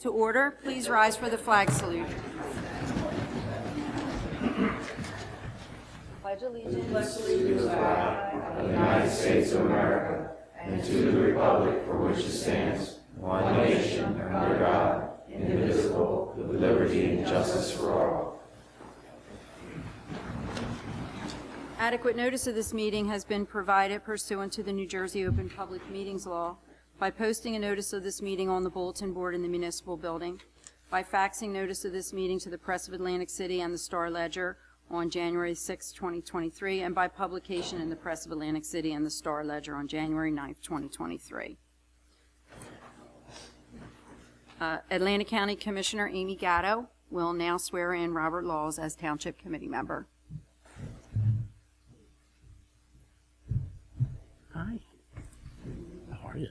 To order, please rise for the flag salute. Pledge allegiance to the flag of the United States of America and to the republic for which it stands, one nation, under God, indivisible, with liberty and justice for all. Adequate notice of this meeting has been provided pursuant to the New Jersey Open Public Meetings Law by posting a notice of this meeting on the bulletin board in the municipal building, by faxing notice of this meeting to the Press of Atlantic City and the Star-Ledger on January 6, 2023, and by publication in the Press of Atlantic City and the Star-Ledger on January 9, 2023. Atlantic County Commissioner Amy Gatto will now swear in Robert Laws as Township Committee member. Hi. How are you?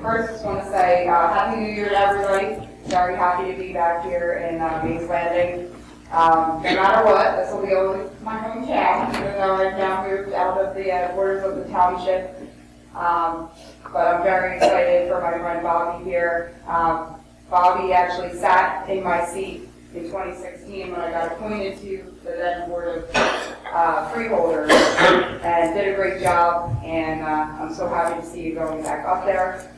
First, I just want to say Happy New Year to everybody. Very happy to be back here in Mays Landing. No matter what, this will be only my hometown, even though I've now moved out of the borders of the township. But I'm very excited for my friend Bobby here. Bobby actually sat in my seat in 2016 when I got appointed to the then Board of Freeholders and did a great job, and I'm so happy to see you going back up there.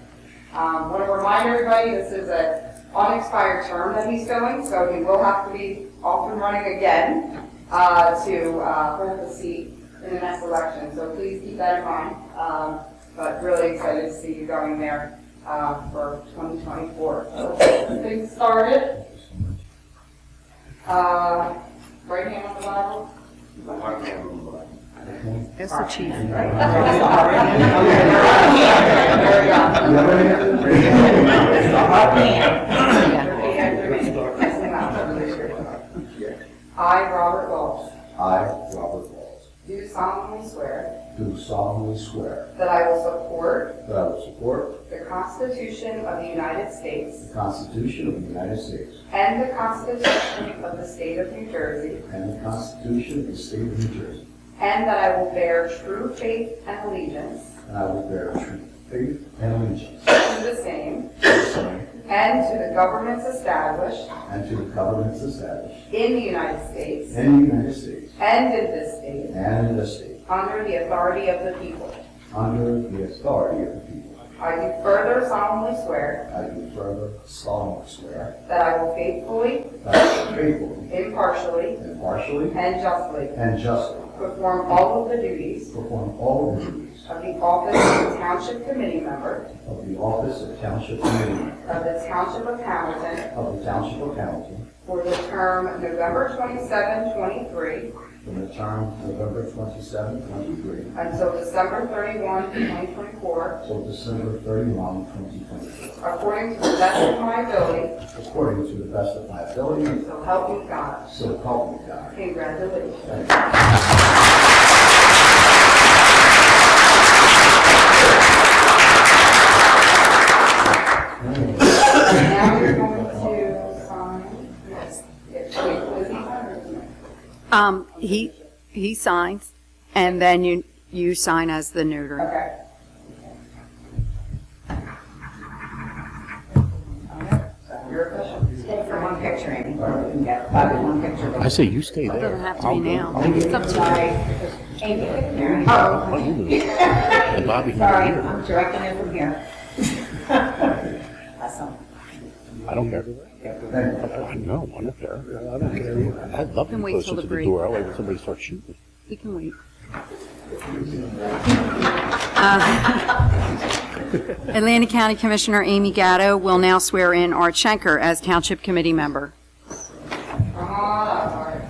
I want to remind everybody this is an unexpired term that he's filling, so he will have to be off and running again to hold the seat in the next election, so please keep that in mind. But really excited to see you going there for 2024. So things started. Right hand on the Bible. That's the chief. I, Robert Walsh, I, Robert Walsh, do solemnly swear do solemnly swear that I will support that I will support the Constitution of the United States the Constitution of the United States and the Constitution of the State of New Jersey, and the Constitution of the State of New Jersey, and that I will bear true faith and allegiance and I will bear true faith and allegiance to the same to the same and to the governments established and to the governments established in the United States in the United States and in this state and in this state under the authority of the people. under the authority of the people. I do further solemnly swear I do further solemnly swear that I will faithfully, that I will faithfully, impartially, impartially, and justly and justly perform all of the duties perform all the duties of the office of Township Committee Member of the office of Township Committee of the Township of Hamilton of the Township of Hamilton for the term November 27, 23 from the term November 27, 23 until December 31, 2024, till December 31, 2024, according to the best of my ability, according to the best of my ability, so help me God. so help me God. Congratulations. Thank you. Now you're going to sign. Yes. Wait, He signs, and then you sign as the notary. okay. You're official. Stay for one picture, Amy. Yeah, Bobby, one picture. I say you stay It there. doesn't have to be now. I'll It's up to you. Amy, Mary. Oh, Oh, you do. And Bobby can Sorry, go here. I'm directing it from here. Awesome. I don't care. I know, I don't care. I don't care. I'd love to Can be wait closer till the to the break. door. Like when somebody starts shooting. We can wait. Atlantic County Commissioner Amy Gatto will now swear in Art Schenker as Township Committee member. come on up, Art.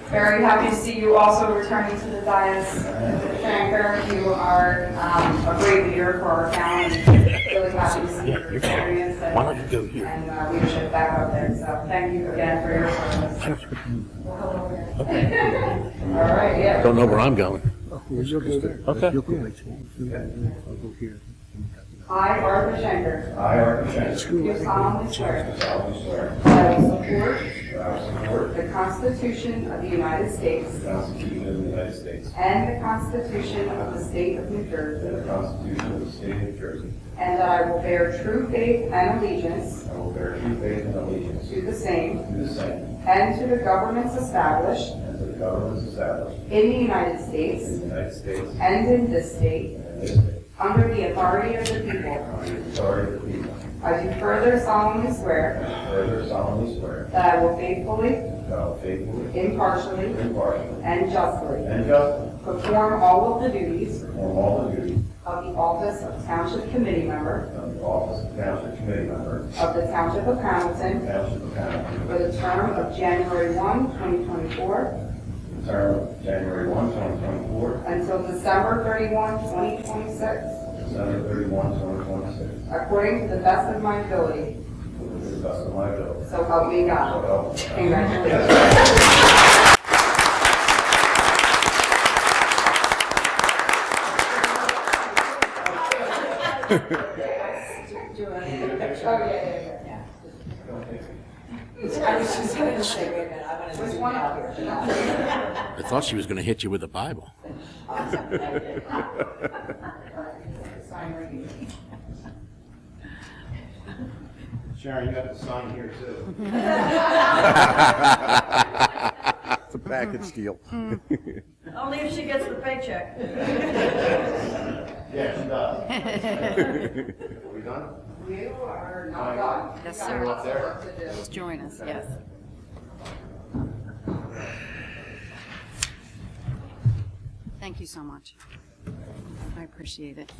Very happy to see you also returning to the dais. Mr. Shanker, you are a great leader for our town. Really happy to see Yeah, your you're fine. experience Why don't you go here? and leadership back up there. So thank you again for your service. All right, yeah. Don't know where I'm going. You'll go there. Okay. You'll go right to I'll go here. I, Arthur Schenker, I, Arthur Schenker, do solemnly swear solemnly swear that I will support that I will support the Constitution of the United States the Constitution of the United States and the Constitution of the State of New Jersey, and the Constitution of the State of New Jersey. and that I will bear true faith and allegiance I will bear true faith and allegiance to the same to the same and to the governments established and to the governments established in the United in States the United States and in this state and in this state, under the authority of the people. under the authority of the people. I do further solemnly swear I further solemnly swear that I will faithfully, that I will faithfully, impartially, impartially, and justly and justly perform all of the duties perform all the duties of the office of Township Committee Member of the office of Township Committee Member, of the Township of Hamilton Township of Hamilton, for the term of January 1, 2024 term of January 1, 2024, until December 31, 2026, December 31, 2026, according to the best of my ability. to the best of my ability. So help me So God. help me God. Congratulations. I was just going to say, wait a minute, I want to. Which one up here? I thought she was going to hit you with a Bible. Sign right here. Sharon, you have to sign here too. It's a package deal. Only if she gets the paycheck. Yeah, she does. Are we done? You are not done. Yes, You got sir. lots of work to do. Please join us, yes. Thank you so much. I appreciate it.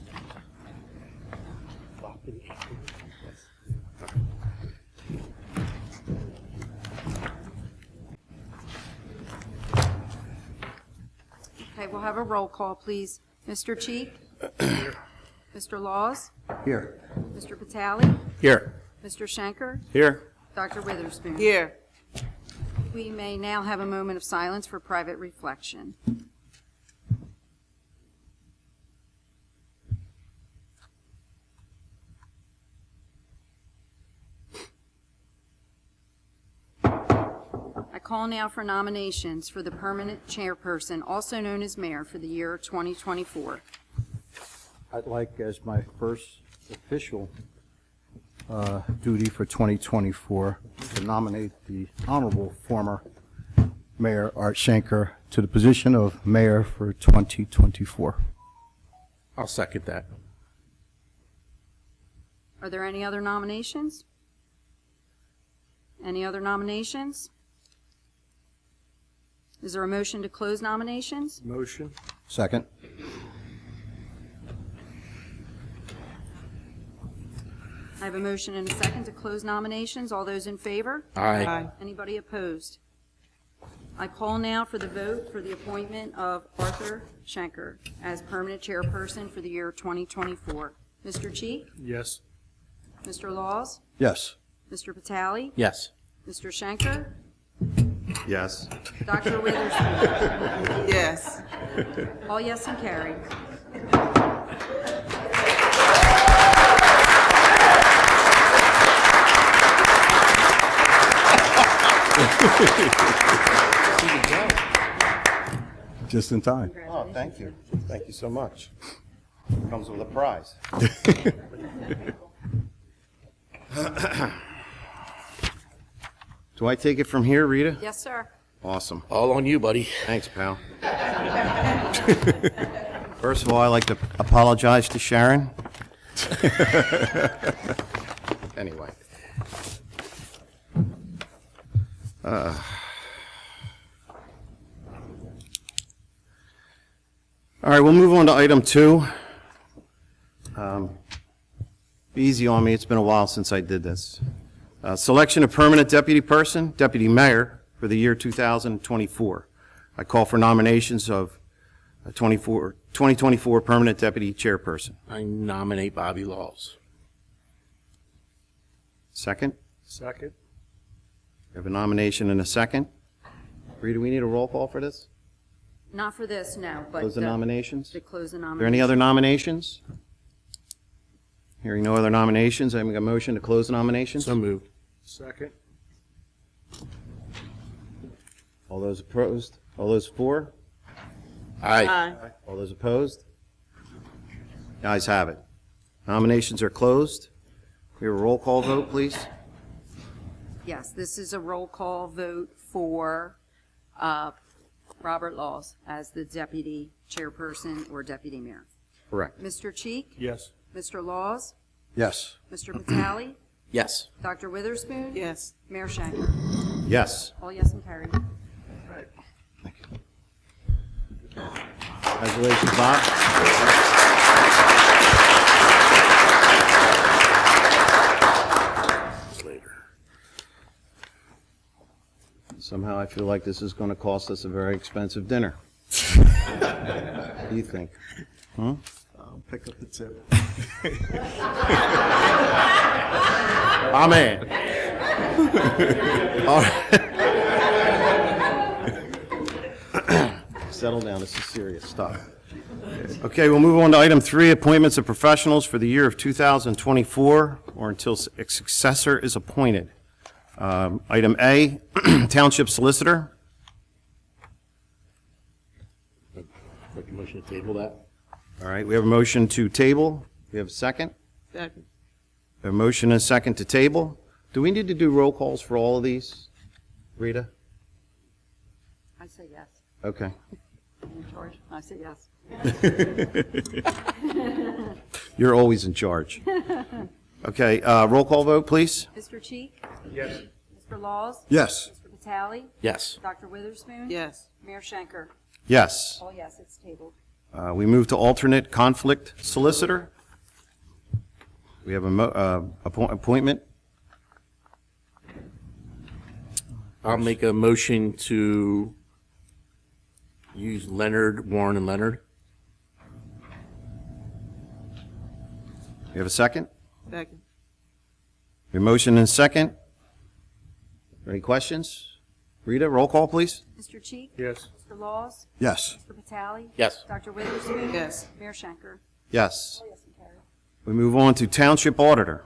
Okay, we'll have a roll call, please. Mr. Cheek? Mr. Laws? Here. Mr. Vitale? Here. Mr. Schenker? Here. Dr. Witherspoon? Here. We may now have a moment of silence for private reflection. I call now for nominations for the permanent chairperson, also known as mayor, for the year 2024. I'd like, as my first official duty for 2024, to nominate the Honorable former Mayor Art Schenker to the position of mayor for 2024. I'll second that. Are there any other nominations? Any other nominations? Is there a motion to close nominations? Motion. Second. I have a motion and a second to close nominations. All those in favor? Aye. Anybody opposed? I call now for the vote for the appointment of Arthur Schenker as permanent chairperson for the year 2024. Mr. Cheek? Yes. Mr. Laws? Yes. Mr. Vitale? Yes. Mr. Schenker? Yes. Dr. Witherspoon? Yes. All yes and carried. Just in time. Oh, thank you. Thank you so much. Comes with a prize. Do I take it from here, Rita? Yes, sir. Awesome. All on you, buddy. Thanks, pal. First of all, I'd like to apologize to Sharon. Anyway. All right, we'll move on to item 2. Be easy on me, it's been a while since I did this. Selection of permanent deputy person, deputy mayor, for the year 2024. I call for nominations of 2024 permanent deputy chairperson. I nominate Bobby Laws. Second? Second. We have a nomination and a second. Rita, we need a roll call for this? Not for this, no, but. Close the nominations? To close the Are there nominations. any other nominations? Hearing no other nominations, I make a motion to close the nominations. So moved. Second. All those opposed? All those for? Aye. All those opposed? The ayes have it. Nominations are closed. We have a roll call vote, please. Yes, this is a roll call vote for Robert Laws as the deputy chairperson or deputy mayor. Correct. Mr. Cheek? Yes. Mr. Laws? Yes. Mr. Vitale? Yes. Dr. Witherspoon? Yes. Mayor Shanker? Yes. All yes and carried. Congratulations, Bob. Later. Somehow I feel like this is going to cost us a very expensive dinner. What do you think? I'll pick up the tip. Amen. All right. Settle down, this is serious stuff. Okay, we'll move on to item 3, appointments of professionals for the year of 2024 or until a successor is appointed. Item A, Township Solicitor. Make a motion to table that? All right, we have a motion to table. We have a second. Second. A motion and a second to table. Do we need to do roll calls for all of these? Rita? I say yes. Okay. In charge? I say yes. You're always in charge. Okay, roll call vote, please. Mr. Cheek? Yes. Mr. Laws? Yes. Mr. Vitale? Yes. Dr. Witherspoon? Yes. Mayor Shanker? Yes. All yes, it's tabled. We move to alternate conflict solicitor. We have a appointment. I'll make a motion to use Leonard, Warren, and Leonard. We have a second. Second. We have a motion and a second. Any questions? Rita, roll call, please. Mr. Cheek? Yes. Mr. Laws? Yes. Mr. Vitale? Yes. Dr. Witherspoon? Yes. Mayor Shanker? Yes. All yes and carried. We move on to township auditor.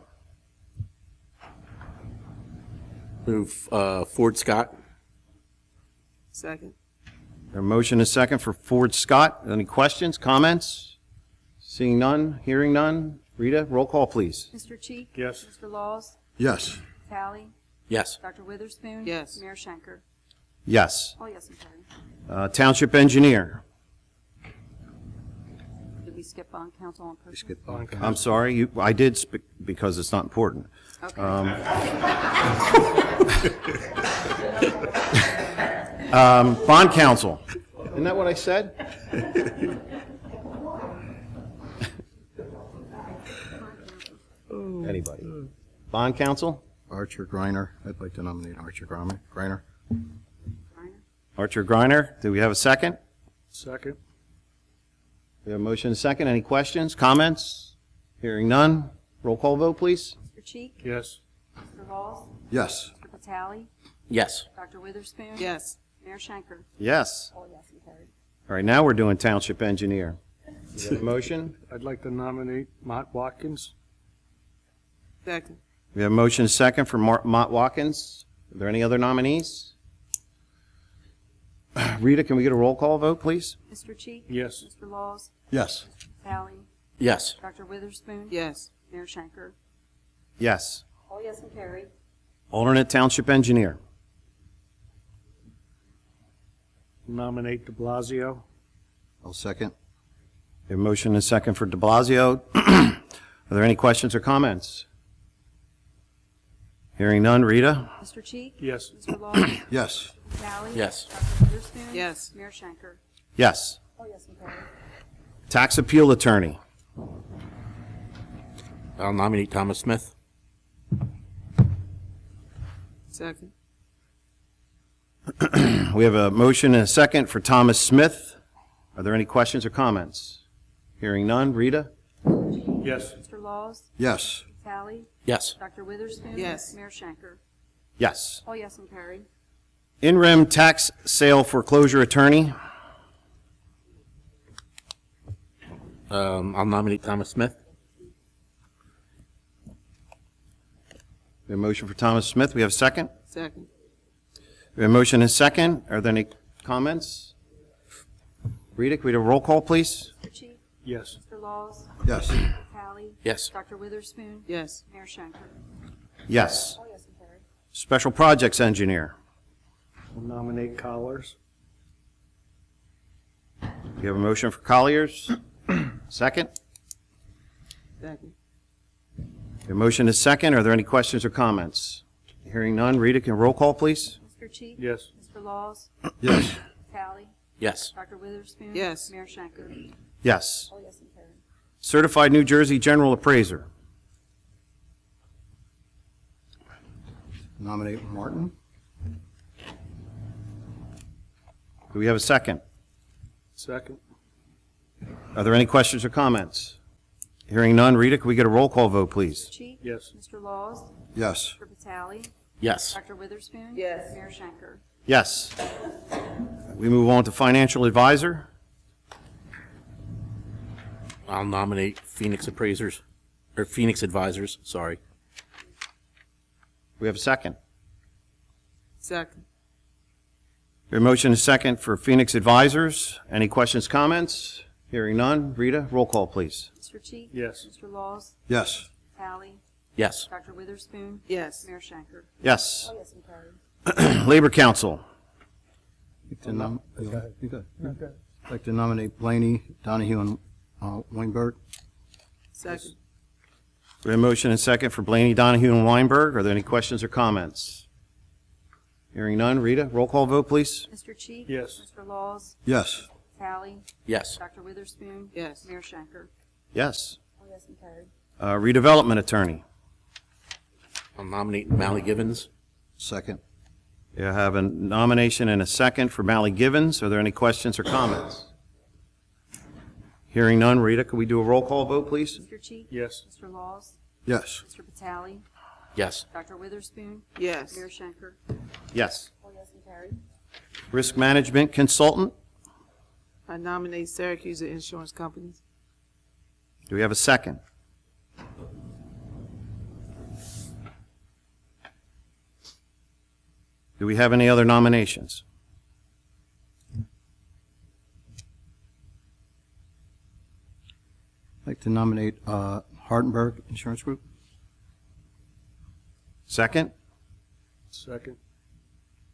Move Ford Scott. Second. A motion and a second for Ford Scott. Any questions, comments? Seeing none, hearing none. Rita, roll call, please. Mr. Cheek? Yes. Mr. Laws? Yes. Vitale? Yes. Dr. Witherspoon? Yes. Mayor Shanker? Yes. All yes and carried. Township engineer. Did we skip on council on person? Skip on. I'm sorry, I did because it's not important. Okay. Bond counsel. Isn't that what I said? Anybody? Bond counsel? Archer Griner. I'd like to nominate Archer Griner. Reiner? Archer Griner. Do we have a second? Second. We have a motion and a second. Any questions, comments? Hearing none. Roll call vote, please. Mr. Cheek? Yes. Mr. Laws? Yes. Mr. Vitale? Yes. Dr. Witherspoon? Yes. Mayor Shanker? Yes. All yes and carried. All right, now we're doing township engineer. We have a motion. I'd like to nominate Mott Watkins. Second. We have a motion and a second for Mott Watkins. Are there any other nominees? Rita, can we get a roll call vote, please? Mr. Cheek? Yes. Mr. Laws? Yes. Vitale? Yes. Dr. Witherspoon? Yes. Mayor Shanker? Yes. All yes and carried. Alternate township engineer. Nominate de Blasio. I'll second. We have a motion and a second for de Blasio. Are there any questions or comments? Hearing none. Rita? Mr. Cheek? Yes. Mr. Laws? Yes. Vitale? Yes. Dr. Witherspoon? Yes. Mayor Shanker? Yes. All yes and carried. Tax appeal attorney. I'll nominate Thomas Smith. Second. We have a motion and a second for Thomas Smith. Are there any questions or comments? Hearing none. Rita? Yes. Mr. Laws? Yes. Vitale? Yes. Dr. Witherspoon? Yes. Mayor Shanker? Yes. All yes and carried. In rem tax sale foreclosure attorney. I'll nominate Thomas Smith. We have a motion for Thomas Smith. We have a second. Second. We have a motion and a second. Are there any comments? Rita, can we have a roll call, please? Mr. Chief? Yes. Mr. Laws? Yes. Tally? Yes. Dr. Witherspoon? Yes. Mayor Schenker? Yes. All yes and carried. Special Projects Engineer. We'll nominate Collars. We have a motion for Colliers. Second. Second. The motion is second. Are there any questions or comments? Hearing none. Rita, can roll call, please? Mr. Chief? Yes. Mr. Laws? Yes. Tally? Yes. Dr. Witherspoon? Yes. Mayor Schenker? Yes. All yes and carried. Certified New Jersey General Appraiser. Nominate Martin. Do we have a second? Second. Are there any questions or comments? Hearing none. Rita, can we get a roll call vote, please? Chief? Yes. Mr. Laws? Yes. Mr. Vitale? Yes. Dr. Witherspoon? Yes. Mayor Schenker? Yes. We move on to Financial Advisor. I'll nominate Phoenix Appraisers, or Phoenix Advisors, sorry. We have a second. Second. Your motion is second for Phoenix Advisors. Any questions, comments? Hearing none. Rita, roll call, please. Mr. Chief? Yes. Mr. Laws? Yes. Tally? Yes. Dr. Witherspoon? Yes. Mayor Schenker? Yes. All yes and carried. Labor Council. I'd like to nominate Blaney, Donahue, and Weinberg. Second. We have a motion and second for Blaney, Donahue, and Weinberg. Are there any questions or comments? Hearing none. Rita, roll call vote, please. Mr. Chief? Yes. Mr. Laws? Yes. Tally? Yes. Dr. Witherspoon? Yes. Mayor Schenker? Yes. All yes and carried. Redevelopment Attorney. I'll nominate Mally Givens. Second. You have a nomination and a second for Mally Givens. Are there any questions or comments? Hearing none. Rita, could we do a roll call vote, please? Mr. Chief? Yes. Mr. Laws? Yes. Mr. Vitale? Yes. Dr. Witherspoon? Yes. Mayor Schenker? Yes. All yes and carried. Risk Management Consultant. I nominate Syracuse Insurance Companies. Do we have a second? Do we have any other nominations? I'd like to nominate Hardenberg Insurance Group. Second? Second.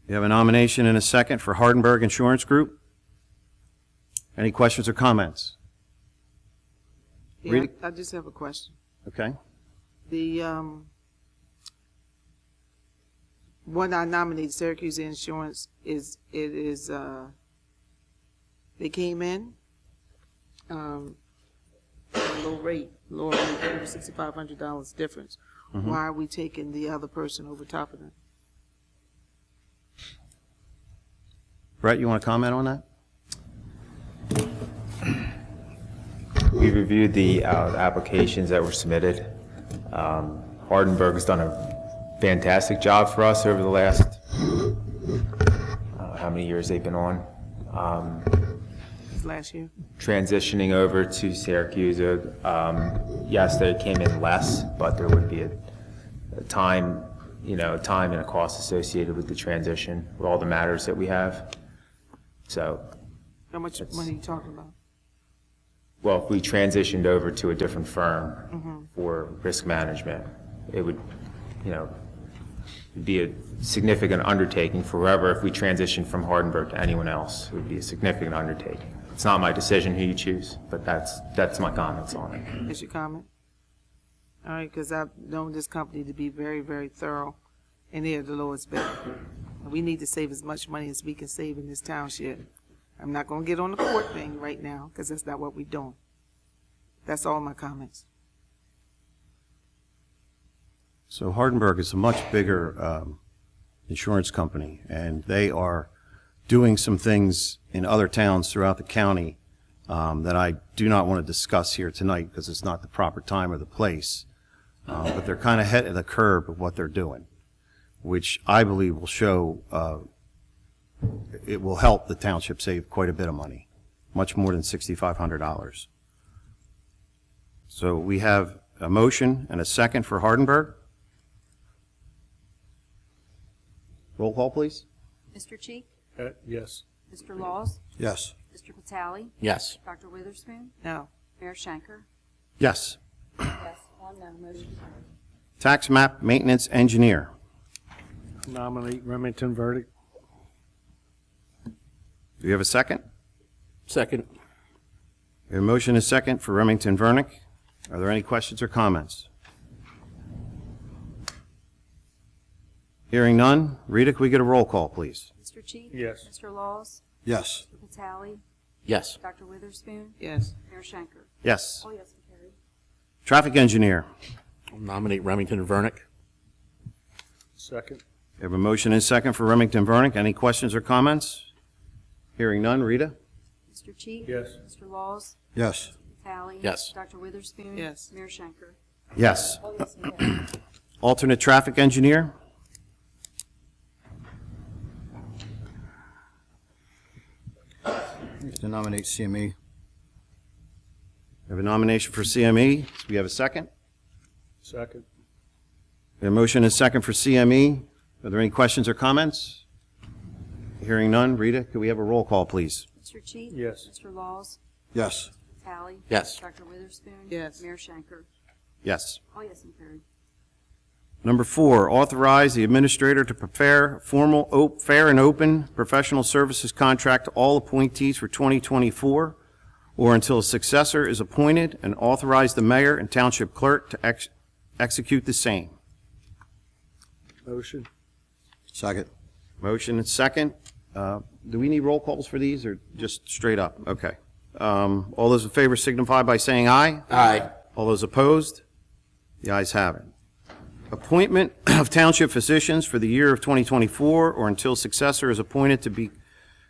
We have a nomination and a second for Hardenberg Insurance Group. Any questions or comments? Yeah, Really? I just have a question. Okay. The one I nominated, Syracuse Insurance, they came in, at a lower rate, $6,500 difference. Why are we taking the other person over top of them? Brett, you want to comment on that? We reviewed the applications that were submitted. Hardenberg's done a fantastic job for us over the last, how many years they've been on. Last year? Transitioning over to Syracuse, yes, they came in less, but there would be a time, time and a cost associated with the transition, with all the matters that we have. So, How much money are you talking about? well, if we transitioned over to a different firm for risk management, it would, be a significant undertaking for whoever, if we transitioned from Hardenberg to anyone else, it would be a significant undertaking. It's not my decision who you choose, but that's my comments on it. That's your comment? All right, because I've known this company to be very, very thorough, and they're the lowest bidder. We need to save as much money as we can save in this township. I'm not going to get on the court thing right now, because that's not what we're doing. That's all my comments. So Hardenberg is a much bigger insurance company, and they are doing some things in other towns throughout the county that I do not want to discuss here tonight because it's not the proper time or the place. But they're kind of ahead of the curve of what they're doing, which I believe will show it will help the township save quite a bit of money, much more than $6,500. So we have a motion and a second for Hardenberg. Roll call, please. Mr. Cheek? Yes. Mr. Laws? Yes. Mr. Vitale? Yes. Dr. Witherspoon? No. Mayor Schenker? Yes. Yes, one no, motion carries. Tax map maintenance engineer. Nominate Remington Verdict. Do you have a second? Second. We have a motion and a second for Remington Vernick. Are there any questions or comments? Hearing none. Rita, can we get a roll call, please? Mr. Cheek? Yes. Mr. Laws? Yes. Mr. Vitale? Yes. Dr. Witherspoon? Yes. Mayor Schenker? Yes. All yes and carried. Traffic engineer. I'll nominate Remington Vernick. Second. We have a motion and a second for Remington Vernick. Any questions or comments? Hearing none. Rita? Mr. Cheek? Yes. Mr. Laws? Yes. Vitale? Yes. Dr. Witherspoon? Yes. Mayor Schenker? Yes. All yes and carried. Alternate traffic engineer. To nominate CME. We have a nomination for CME. Do we have a second? Second. We have a motion and a second for CME. Are there any questions or comments? Hearing none. Rita, could we have a roll call, please? Mr. Cheek? Yes. Mr. Laws? Yes. Vitale? Yes. Dr. Witherspoon? Yes. Mayor Schenker? Yes. All yes and carried. Number 4, authorize the administrator to prepare formal, fair and open professional services contract to all appointees for 2024 or until a successor is appointed, and authorize the mayor and township clerk to execute the same. Motion. Second. Motion and second. Do we need roll calls for these or just straight up? Okay. All those in favor signify by saying aye. Aye. All those opposed? The ayes have it. Appointment of township physicians for the year of 2024 or until successor is appointed to be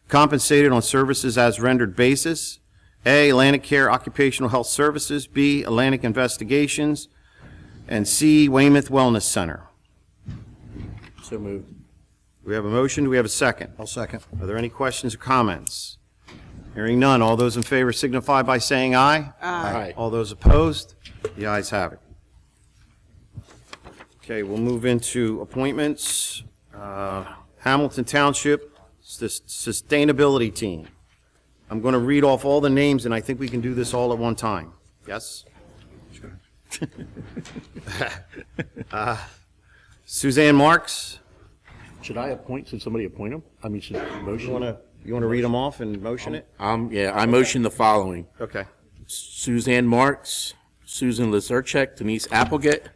compensated on services as rendered basis. A, Atlantic Care Occupational Health Services, B, Atlantic Investigations, and C, Weymouth Wellness Center. So moved. We have a motion. Do we have a second? I'll second. Are there any questions or comments? Hearing none. All those in favor signify by saying aye. Aye. All those opposed? The ayes have it. Okay, we'll move into appointments. Hamilton Township Sustainability Team. I'm going to read off all the names, and I think we can do this all at one time. Yes? Suzanne Marks, Should I appoint, should somebody appoint him? I mean, should motion? you want to read them off and motion it? Yeah, I motion the following. Okay. Suzanne Marks, Susan Lazarchek, Denise Applegate,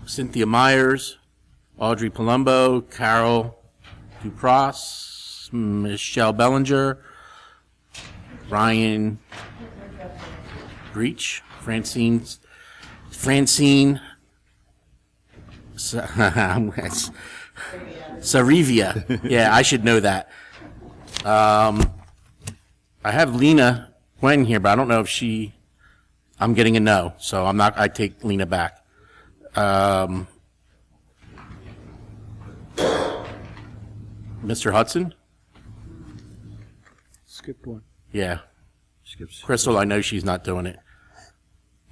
Cynthia Myers, Audrey Palumbo, Carol Dupras, Michelle Bellinger, Ryan Breach, Francine Sarivia. Yeah, I should know that. I have Lena Gwen here, but I don't know if I'm getting a no, so I take Lena back. Mr. Hudson? Skipped one. Yeah. Skips. Crystal, I know she's not doing it.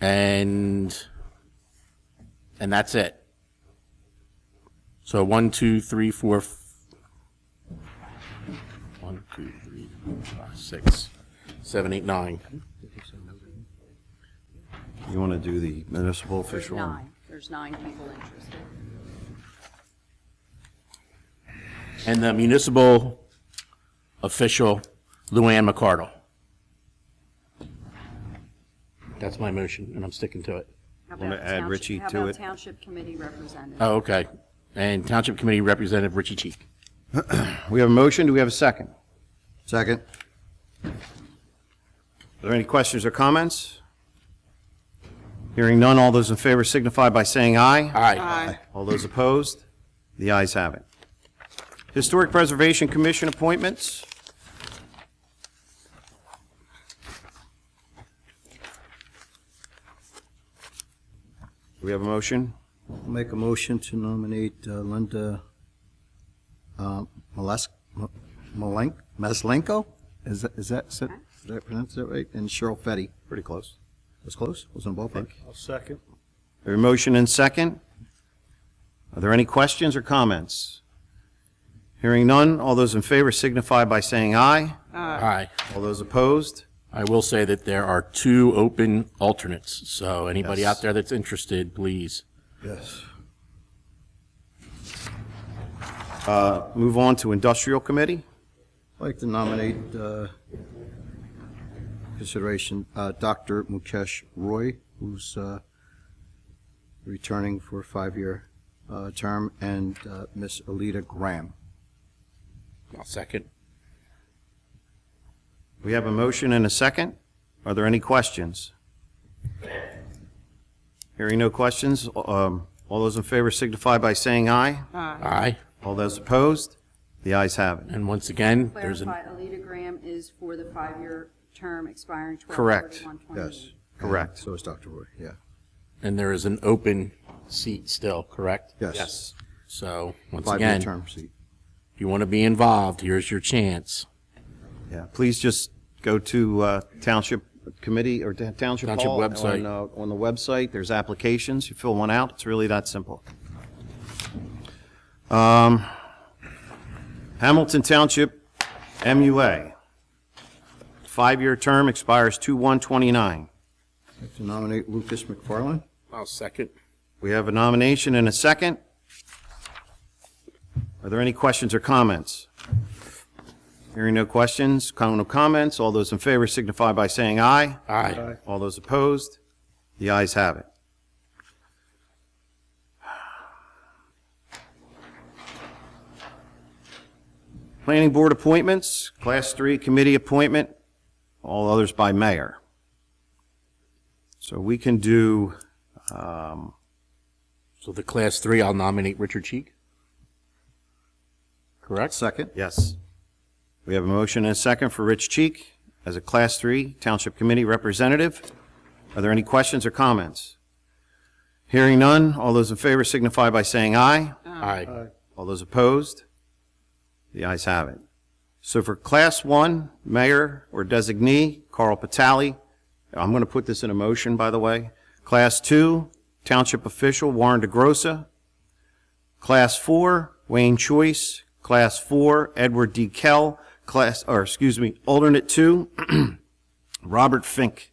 And that's it. So 1, 2, 3, 4, 1, 2, 3, 4, 5, 6, 7, 8, 9. You want to do the municipal official? There's 9 people interested. And the municipal official, Luann McCardle. That's my motion, and I'm sticking to it. How Wanna about add township- Richie how to about it? Township Committee Representative? Oh, okay. And Township Committee Representative Richie Cheek. We have a motion. Do we have a second? Second. Are there any questions or comments? Hearing none, all those in favor signify by saying aye. Aye. Aye. All those opposed? The ayes have it. Historic Preservation Commission appointments. Do we have a motion? I'll make a motion to nominate Linda Maslenko? Is that pronounced that right? And Cheryl Fetty. Pretty close. Was close? Was in the ballpark? I'll second. A motion and second. Are there any questions or comments? Hearing none, all those in favor signify by saying aye. Aye. All those opposed? I will say that there are 2 open alternates, so anybody Yes. out there that's interested, please. Yes. Move on to Industrial Committee. I'd like to nominate, consideration, Dr. Mukesh Roy, who's returning for a 5-year term, and Miss Alita Graham. I'll second. We have a motion and a second. Are there any questions? Hearing no questions, all those in favor signify by saying aye. Aye. All those opposed? The ayes have it. And once again, there's an, Clarify, Alita Graham is for the 5-year term expiring Correct. 12/31/28. Yes. Correct. So is Dr. Roy, yeah. and there is an open seat still, correct? Yes. So, once 5-year again, term seat. if you want to be involved, here's your chance. Yeah, please just go to Township Committee or Township Township Hall. website. On the website, there's applications. You fill one out. It's really that simple. Hamilton Township MUA. 5-year term expires 2/1/29. I'd like to nominate Lucas McFarland. I'll second. We have a nomination and a second. Are there any questions or comments? Hearing no questions, no comments, all those in favor signify by saying aye. Aye. All those opposed? The ayes have it. Planning Board appointments, Class 3 committee appointment, all others by mayor. So we can do, So the Class 3, I'll nominate Richard Cheek. Correct? Second. yes. We have a motion and a second for Rich Cheek as a Class 3 Township Committee representative. Are there any questions or comments? Hearing none, all those in favor signify by saying aye. Aye. All those opposed? The ayes have it. So for Class 1, Mayor or designee, Carl Patali. I'm going to put this in a motion, by the way. Class 2, Township official, Warren DeGrossa. Class 4, Wayne Choice. Class 4, Edward D. Kell. Alternate 2, Robert Fink.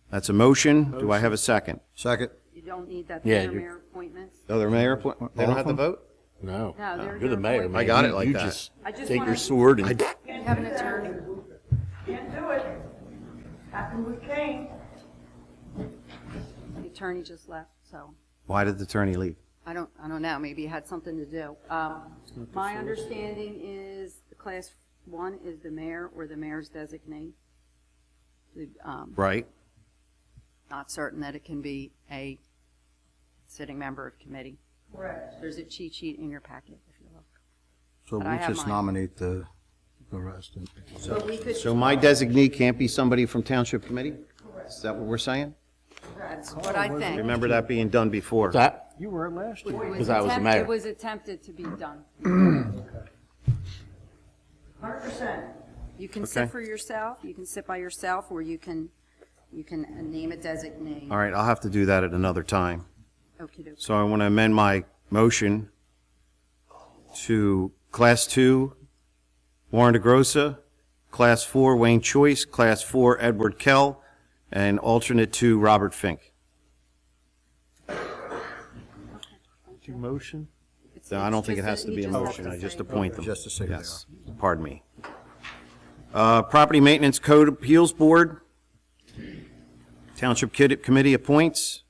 That's a motion. Do I have a second? Second. You don't need that, Yeah, these are you're- mayor appointments. Other mayor, they don't have to vote? No. No, they're You're the your mayor, appointment. man. I got it You- like you that. just I just take your wanna- sword and... You have an attorney. Can't do it. Happened with Kane. The attorney just left, so Why did the attorney leave? I don't know, maybe it had something to do. My understanding is the Class 1 is the mayor or the mayor's designee. Right. Not certain that it can be a sitting member of committee. Correct. There's a cheat sheet in your packet, if you look. So But I we'll have just mine. nominate the rest. But we could, So my designee can't be somebody from Township Committee? Is that what we're saying? that's what I think. Remember that being done before. That, You were last year. It was Because I was the attempt- mayor. It was attempted to be done. 100%. You can Okay. sit for yourself, you can sit by yourself, or you can name a designee. All right, I'll have to do that at another time. Okey-dokey. So I want to amend my motion to Class 2, Warren DeGrossa, Class 4, Wayne Choice, Class 4, Edward Kell, and alternate 2, Robert Fink. Motion? So I don't think it It's has just to that be you a just have motion, to I just say- appoint them. Just to say they Yes, pardon me. Property Maintenance Code Appeals Board, Township Committee appoints.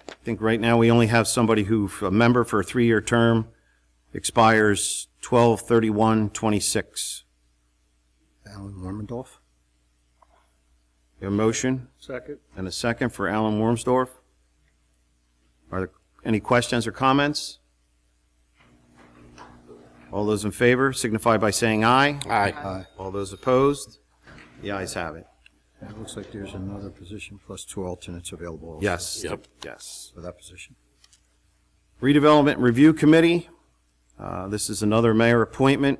I think right now we only have somebody a member for a 3-year term, expires 12/31/26. Alan Warmendorf. A motion? Second. And a second for Alan Wormsdorf. Are there any questions or comments? All those in favor signify by saying aye. aye. Aye. All those opposed? The ayes have it. It looks like there's another position plus 2 alternates available also Yes. Yep. Yes. for that position. Redevelopment Review Committee. This is another mayor appointment.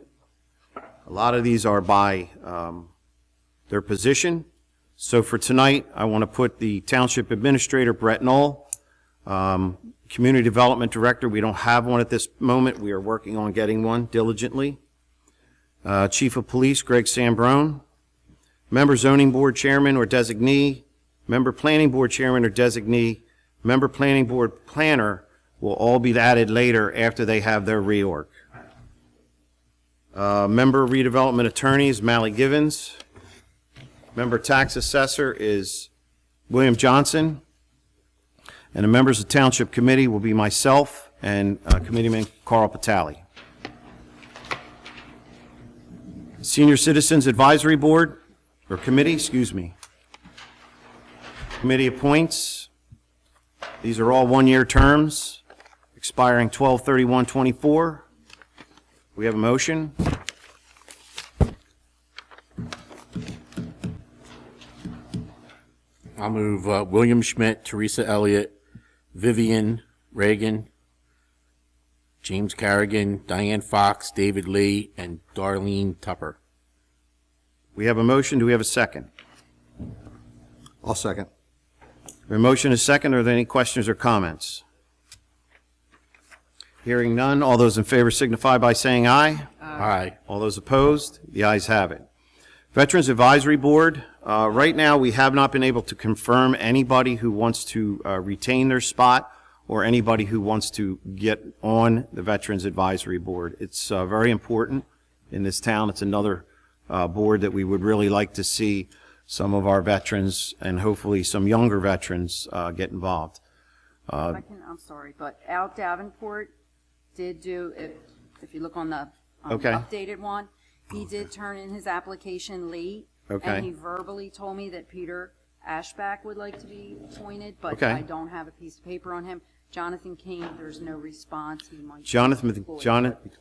A lot of these are by their position. So for tonight, I want to put the Township Administrator, Brett Knoll, Community Development Director, we don't have one at this moment. We are working on getting one diligently. Chief of Police, Greg Sambrone. Member Zoning Board Chairman or Designee. Member Planning Board Chairman or Designee. Member Planning Board Planner will all be added later after they have their reorg. Member Redevelopment Attorney is Mally Givens. Member Tax Assessor is William Johnson. And the members of Township Committee will be myself and Committeeman Carl Patali. Senior Citizens Advisory Board, or Committee, excuse me. Committee appoints. These are all one-year terms, expiring 12/31/24. We have a motion. I'll move William Schmidt, Teresa Elliott, Vivian Reagan, James Carrigan, Diane Fox, David Lee, and Darlene Tupper. We have a motion. Do we have a second? I'll second. We have a motion is second. Are there any questions or comments? Hearing none, all those in favor signify by saying aye. Aye. All those opposed? The ayes have it. Veterans Advisory Board, right now, we have not been able to confirm anybody who wants to retain their spot or anybody who wants to get on the Veterans Advisory Board. It's very important in this town. It's another board that we would really like to see some of our veterans and hopefully some younger veterans get involved. I'm sorry, but Al Davenport did do, if you look on the Okay. updated one, he did turn in his application late. Okay. And he verbally told me that Peter Ashback would like to be appointed, but Okay. I don't have a piece of paper on him. Jonathan Kane, there's no response. He might be Jonathan deployed.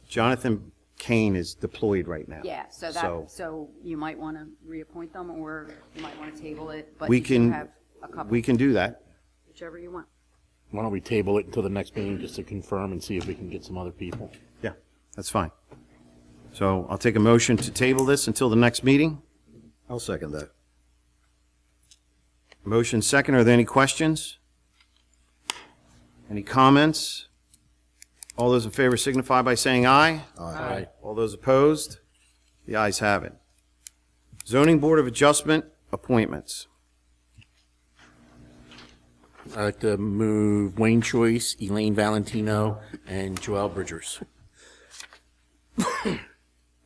Jonathan Kane is deployed right now. Yeah, so so you might want to reappoint them, or you might want to table it, but We you do can- have a couple, We can do that. whichever you want. Why don't we table it until the next meeting just to confirm and see if we can get some other people? Yeah, that's fine. So I'll take a motion to table this until the next meeting. I'll second that. Motion second. Are there any questions? Any comments? All those in favor signify by saying aye. Aye. All those opposed? The ayes have it. Zoning Board of Adjustment appointments. I'd like to move Wayne Choice, Elaine Valentino, and Joelle Bridgers.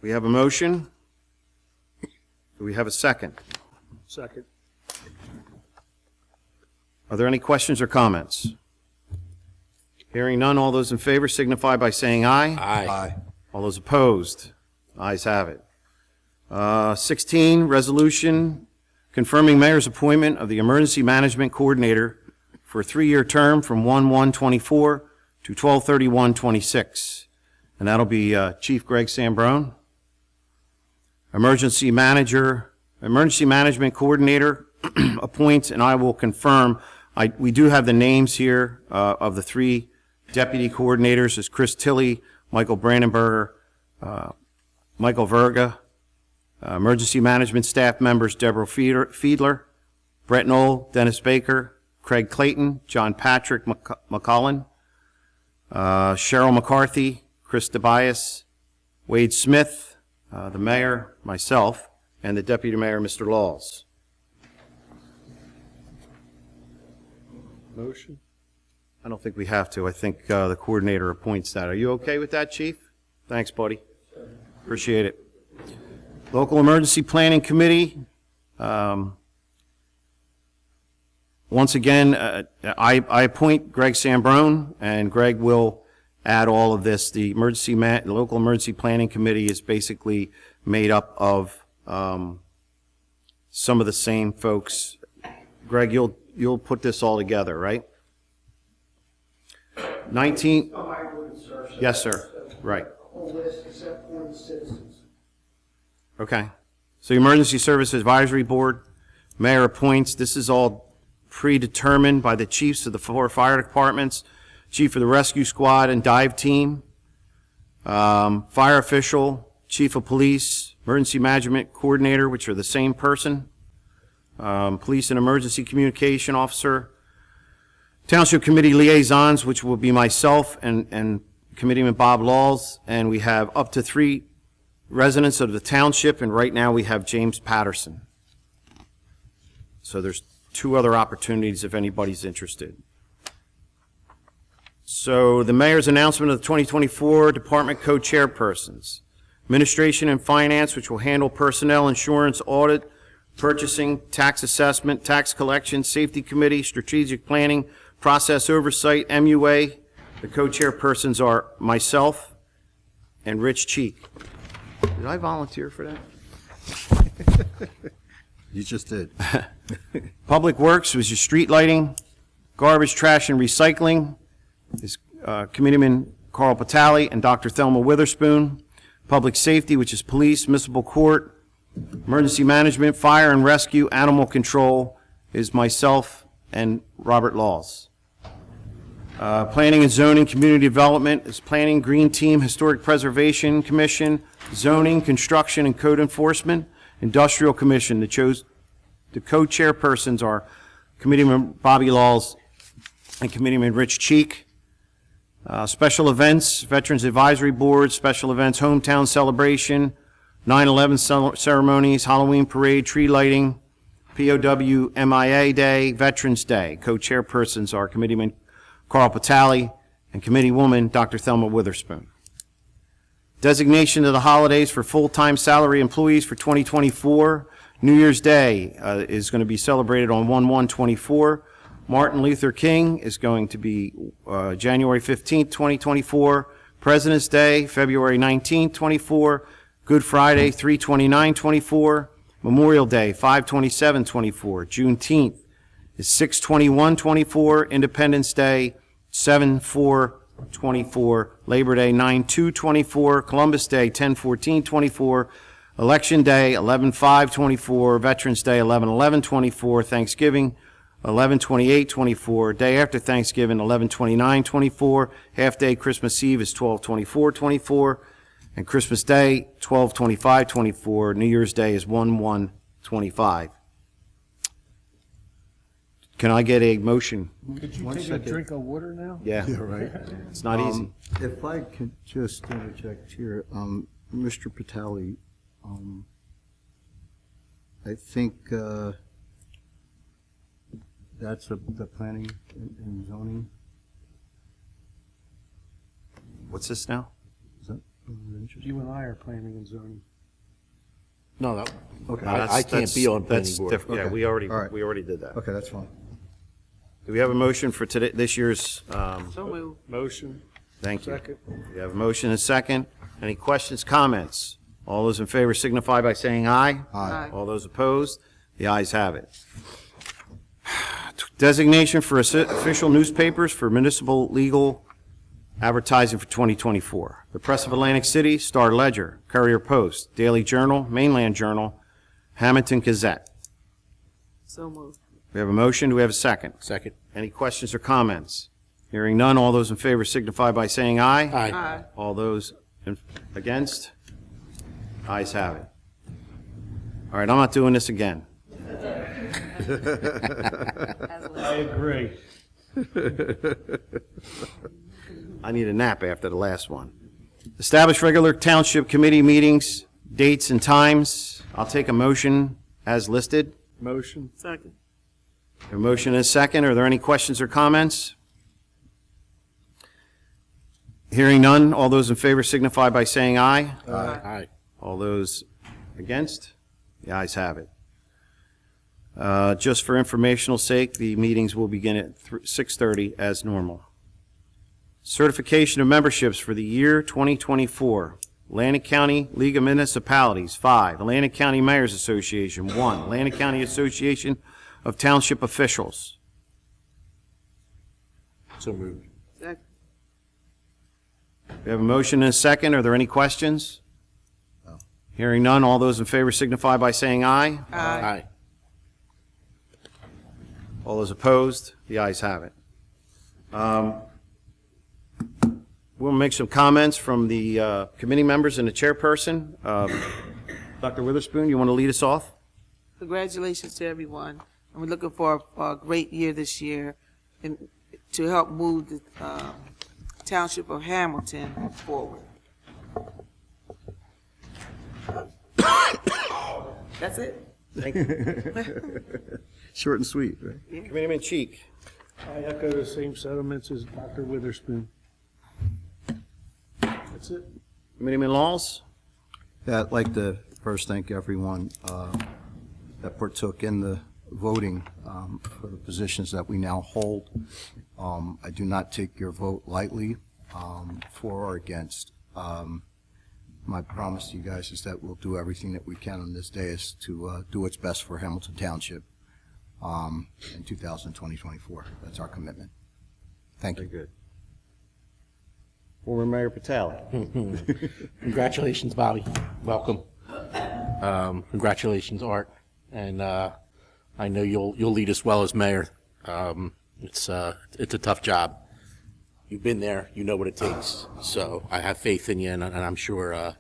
We have a motion. Do we have a second? Second. Are there any questions or comments? Hearing none, all those in favor signify by saying aye. Aye. All those opposed? Ayes have it. 16, resolution confirming mayor's appointment of the Emergency Management Coordinator for a 3-year term from 1/1/24 to 12/31/26. And that'll be Chief Greg Sambrone. Emergency Management Coordinator appoints, and I will confirm, we do have the names here of the 3 deputy coordinators, is Chris Tilley, Michael Brandenberger, Michael Verga. Emergency Management staff members, Deborah Fiedler, Brett Knoll, Dennis Baker, Craig Clayton, John Patrick McCullen, Cheryl McCarthy, Chris Tobias, Wade Smith, the mayor, myself, and the deputy mayor, Mr. Laws. Motion? I don't think we have to. I think the coordinator appoints that. Are you okay with that, Chief? Thanks, buddy. Appreciate it. Local Emergency Planning Committee. Once again, I appoint Greg Sambrone, and Greg will add all of this. The Local Emergency Planning Committee is basically made up of some of the same folks. Greg, you'll put this all together, right? 19. Yes, sir. Right. Whole list except for the citizens. Okay. So Emergency Service Advisory Board, mayor appoints. This is all predetermined by the chiefs of the 4 fire departments, chief of the rescue squad and dive team, fire official, chief of police, Emergency Management Coordinator, which are the same person, Police and Emergency Communication Officer, Township Committee Liaisons, which will be myself and Committeeman Bob Laws, and we have up to 3 residents of the township, and right now we have James Patterson. So there's 2 other opportunities if anybody's interested. So the mayor's announcement of the 2024 department co-chairpersons. Administration and Finance, which will handle personnel, insurance, audit, purchasing, tax assessment, tax collection, Safety Committee, strategic planning, process oversight, MUA. The co-chairpersons are myself and Rich Cheek. Did I volunteer for that? You just did. Public Works was your street lighting. Garbage, Trash, and Recycling is Committeeman Carl Patali and Dr. Thelma Witherspoon. Public Safety, which is Police, Municipal Court. Emergency Management, Fire and Rescue, Animal Control is myself and Robert Laws. Planning and Zoning, Community Development is Planning, Green Team, Historic Preservation Commission, Zoning, Construction, and Code Enforcement. Industrial Commission, the co-chairpersons are Committeeman Bobby Laws and Committeeman Rich Cheek. Special Events, Veterans Advisory Board, Special Events, Hometown Celebration, 9/11 ceremonies, Halloween Parade, tree lighting, POW MIA Day, Veterans Day. Co-chairpersons are Committeeman Carl Patali and Committeewoman Dr. Thelma Witherspoon. Designation of the holidays for full-time salary employees for 2024. New Year's Day is going to be celebrated on 1/1/24. Martin Luther King is going to be January 15th, 2024. President's Day, February 19th, 24. Good Friday, 3/29/24. Memorial Day, 5/27/24. Juneteenth is 6/21/24. Independence Day, 7/4/24. Labor Day, 9/2/24. Columbus Day, 10/14/24. Election Day, 11/5/24. Veterans Day, 11/11/24. Thanksgiving, 11/28/24. Day after Thanksgiving, 11/29/24. Half-day Christmas Eve is 12/24/24. And Christmas Day, 12/25/24. New Year's Day is 1/1/25. Can I get a motion? Could you One take a second. drink of water now? Yeah, Yeah, right. it's not easy. If I could just interject here, Mr. Patali, I think that's the planning and zoning. What's this now? Is that interesting? You and I are planning and zoning. No, no. Okay. I can't be on planning That's board. different. Yeah, Okay. we All right. already did that. Okay, that's fine. Do we have a motion for today, this year's, So moved. Motion. thank you. Second. We have a motion and a second. Any questions, comments? All those in favor signify by saying aye. Aye. All those opposed? The ayes have it. Designation for official newspapers for municipal legal advertising for 2024. The Press of Atlantic City, Star Ledger, Courier Post, Daily Journal, Mainland Journal, Hamilton Gazette. So moved. We have a motion. Do we have a second? Second. Any questions or comments? Hearing none, all those in favor signify by saying aye. Aye. Aye. All those against? Ayes have it. All right, I'm not doing this again. I agree. I need a nap after the last one. Establish regular township committee meetings, dates and times. I'll take a motion as listed. Motion. Second. A motion and a second. Are there any questions or comments? Hearing none, all those in favor signify by saying aye. Aye. All those against? The ayes have it. Just for informational sake, the meetings will begin at 6:30 as normal. Certification of memberships for the year 2024. Atlantic County League of Municipalities, 5. Atlantic County Mayors Association, 1. Atlantic County Association of Township Officials. So moved. Second. We have a motion and a second. Are there any questions? No. Hearing none, all those in favor signify by saying aye. Aye. All those opposed? The ayes have it. We'll make some comments from the committee members and the chairperson. Dr. Witherspoon, you want to lead us off? Congratulations to everyone. And we're looking for a great year this year and to help move the Township of Hamilton forward. That's it. Thank you. Short and sweet, right? Committeeman Cheek. I echo the same sentiments as Dr. Witherspoon. That's it. Committeeman Laws. Yeah, I'd like to first thank everyone that partook in the voting for the positions that we now hold. I do not take your vote lightly, for or against. My promise to you guys is that we'll do everything that we can on this day is to do what's best for Hamilton Township in 2024. That's our commitment. Thank you. Very good. Former Mayor Patali. Congratulations, Bobby. Welcome. Congratulations, Art. And I know you'll lead us well as mayor. It's a tough job. You've been there. You know what it takes. So I have faith in you, and I'm sure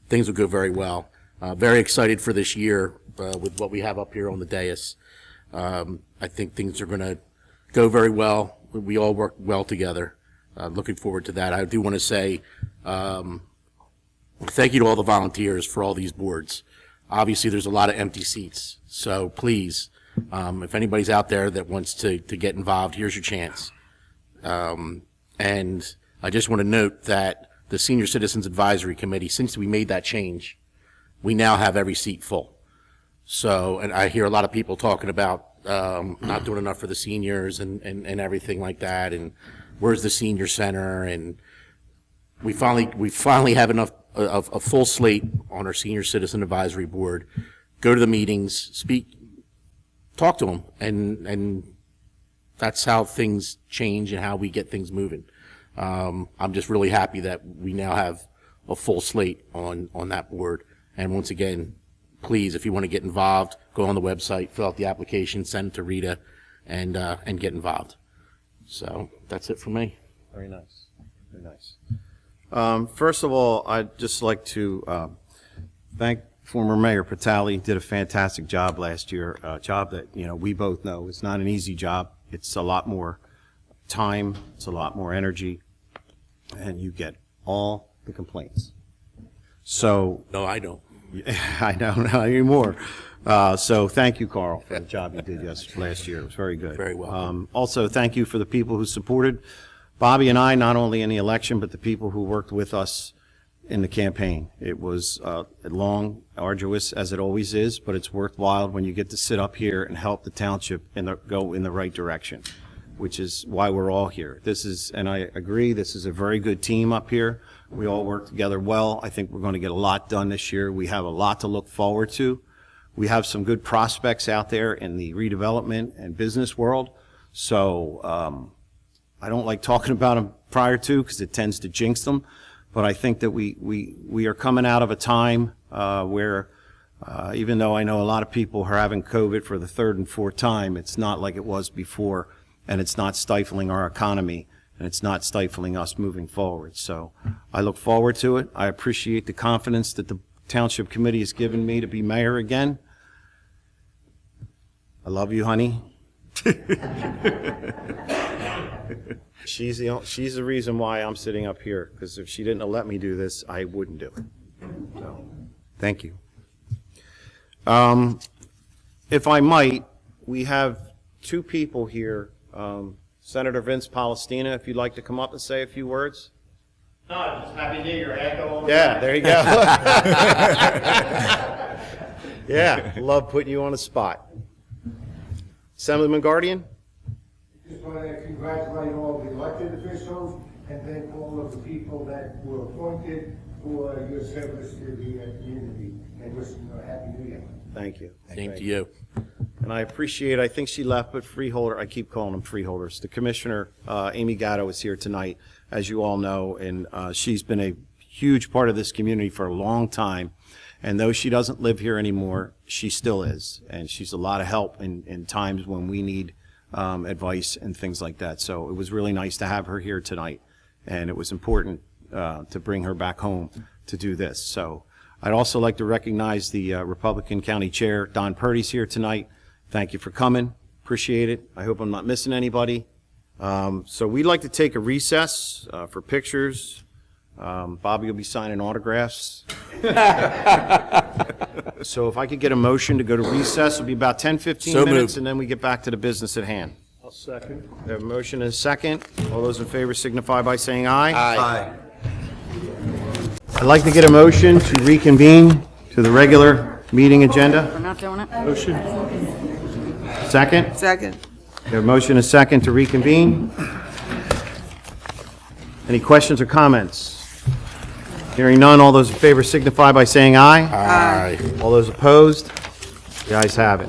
things will go very well. Very excited for this year with what we have up here on the dais. I think things are going to go very well. We all work well together. Looking forward to that. I do want to say thank you to all the volunteers for all these boards. Obviously, there's a lot of empty seats. So please, if anybody's out there that wants to get involved, here's your chance. And I just want to note that the Senior Citizens Advisory Committee, since we made that change, we now have every seat full. So, and I hear a lot of people talking about not doing enough for the seniors and everything like that, and where's the senior center? And we finally have enough of a full slate on our Senior Citizen Advisory Board. Go to the meetings, speak, talk to them, and that's how things change and how we get things moving. I'm just really happy that we now have a full slate on that board. And once again, please, if you want to get involved, go on the website, fill out the application, send it to Rita, and get involved. So that's it for me. Very nice. Very nice. First of all, I'd just like to thank former Mayor Patali. He did a fantastic job last year, a job that, we both know is not an easy job. It's a lot more time, it's a lot more energy, and you get all the complaints. So No, I don't. I know, not anymore. So thank you, Carl, for the job you did last year. It was very good. Very well. Also, thank you for the people who supported Bobby and I, not only in the election, but the people who worked with us in the campaign. It was long, arduous, as it always is, but it's worthwhile when you get to sit up here and help the township go in the right direction, which is why we're all here. And I agree, this is a very good team up here. We all work together well. I think we're going to get a lot done this year. We have a lot to look forward to. We have some good prospects out there in the redevelopment and business world. So I don't like talking about them prior to because it tends to jinx them. But I think that we are coming out of a time where even though I know a lot of people are having COVID for the third and fourth time, it's not like it was before, and it's not stifling our economy, and it's not stifling us moving forward. So I look forward to it. I appreciate the confidence that the Township Committee has given me to be mayor again. I love you, honey. She's the reason why I'm sitting up here, because if she didn't let me do this, I wouldn't do it. So, thank you. If I might, we have two people here. Senator Vince Palestina, if you'd like to come up and say a few words. No, just Happy New Year, echo. Yeah, there you go. Yeah, love putting you on the spot. Assemblyman Guardian? Just want to congratulate all the elected officials and thank all of the people that were appointed for your service to the community, and wishing you a Happy New Year. Thank you. Same to you. And I appreciate, I think she left, but freeholder, I keep calling them freeholders. The Commissioner, Amy Gatto, is here tonight, as you all know, and she's been a huge part of this community for a long time. And though she doesn't live here anymore, she still is. And she's a lot of help in times when we need advice and things like that. So it was really nice to have her here tonight. And it was important to bring her back home to do this. So I'd also like to recognize the Republican County Chair, Don Purdy's here tonight. Thank you for coming. Appreciate it. I hope I'm not missing anybody. So we'd like to take a recess for pictures. Bobby will be signing autographs. So if I could get a motion to go to recess, it'll be about 10, 15 So minutes, moved. and then we get back to the business at hand. I'll second. We have a motion and a second. All those in favor signify by saying aye. Aye. I'd like to get a motion to reconvene to the regular meeting agenda. We're not doing it? Motion. Second? Second. We have a motion and a second to reconvene. Any questions or comments? Hearing none, all those in favor signify by saying aye. Aye. All those opposed? The ayes have it.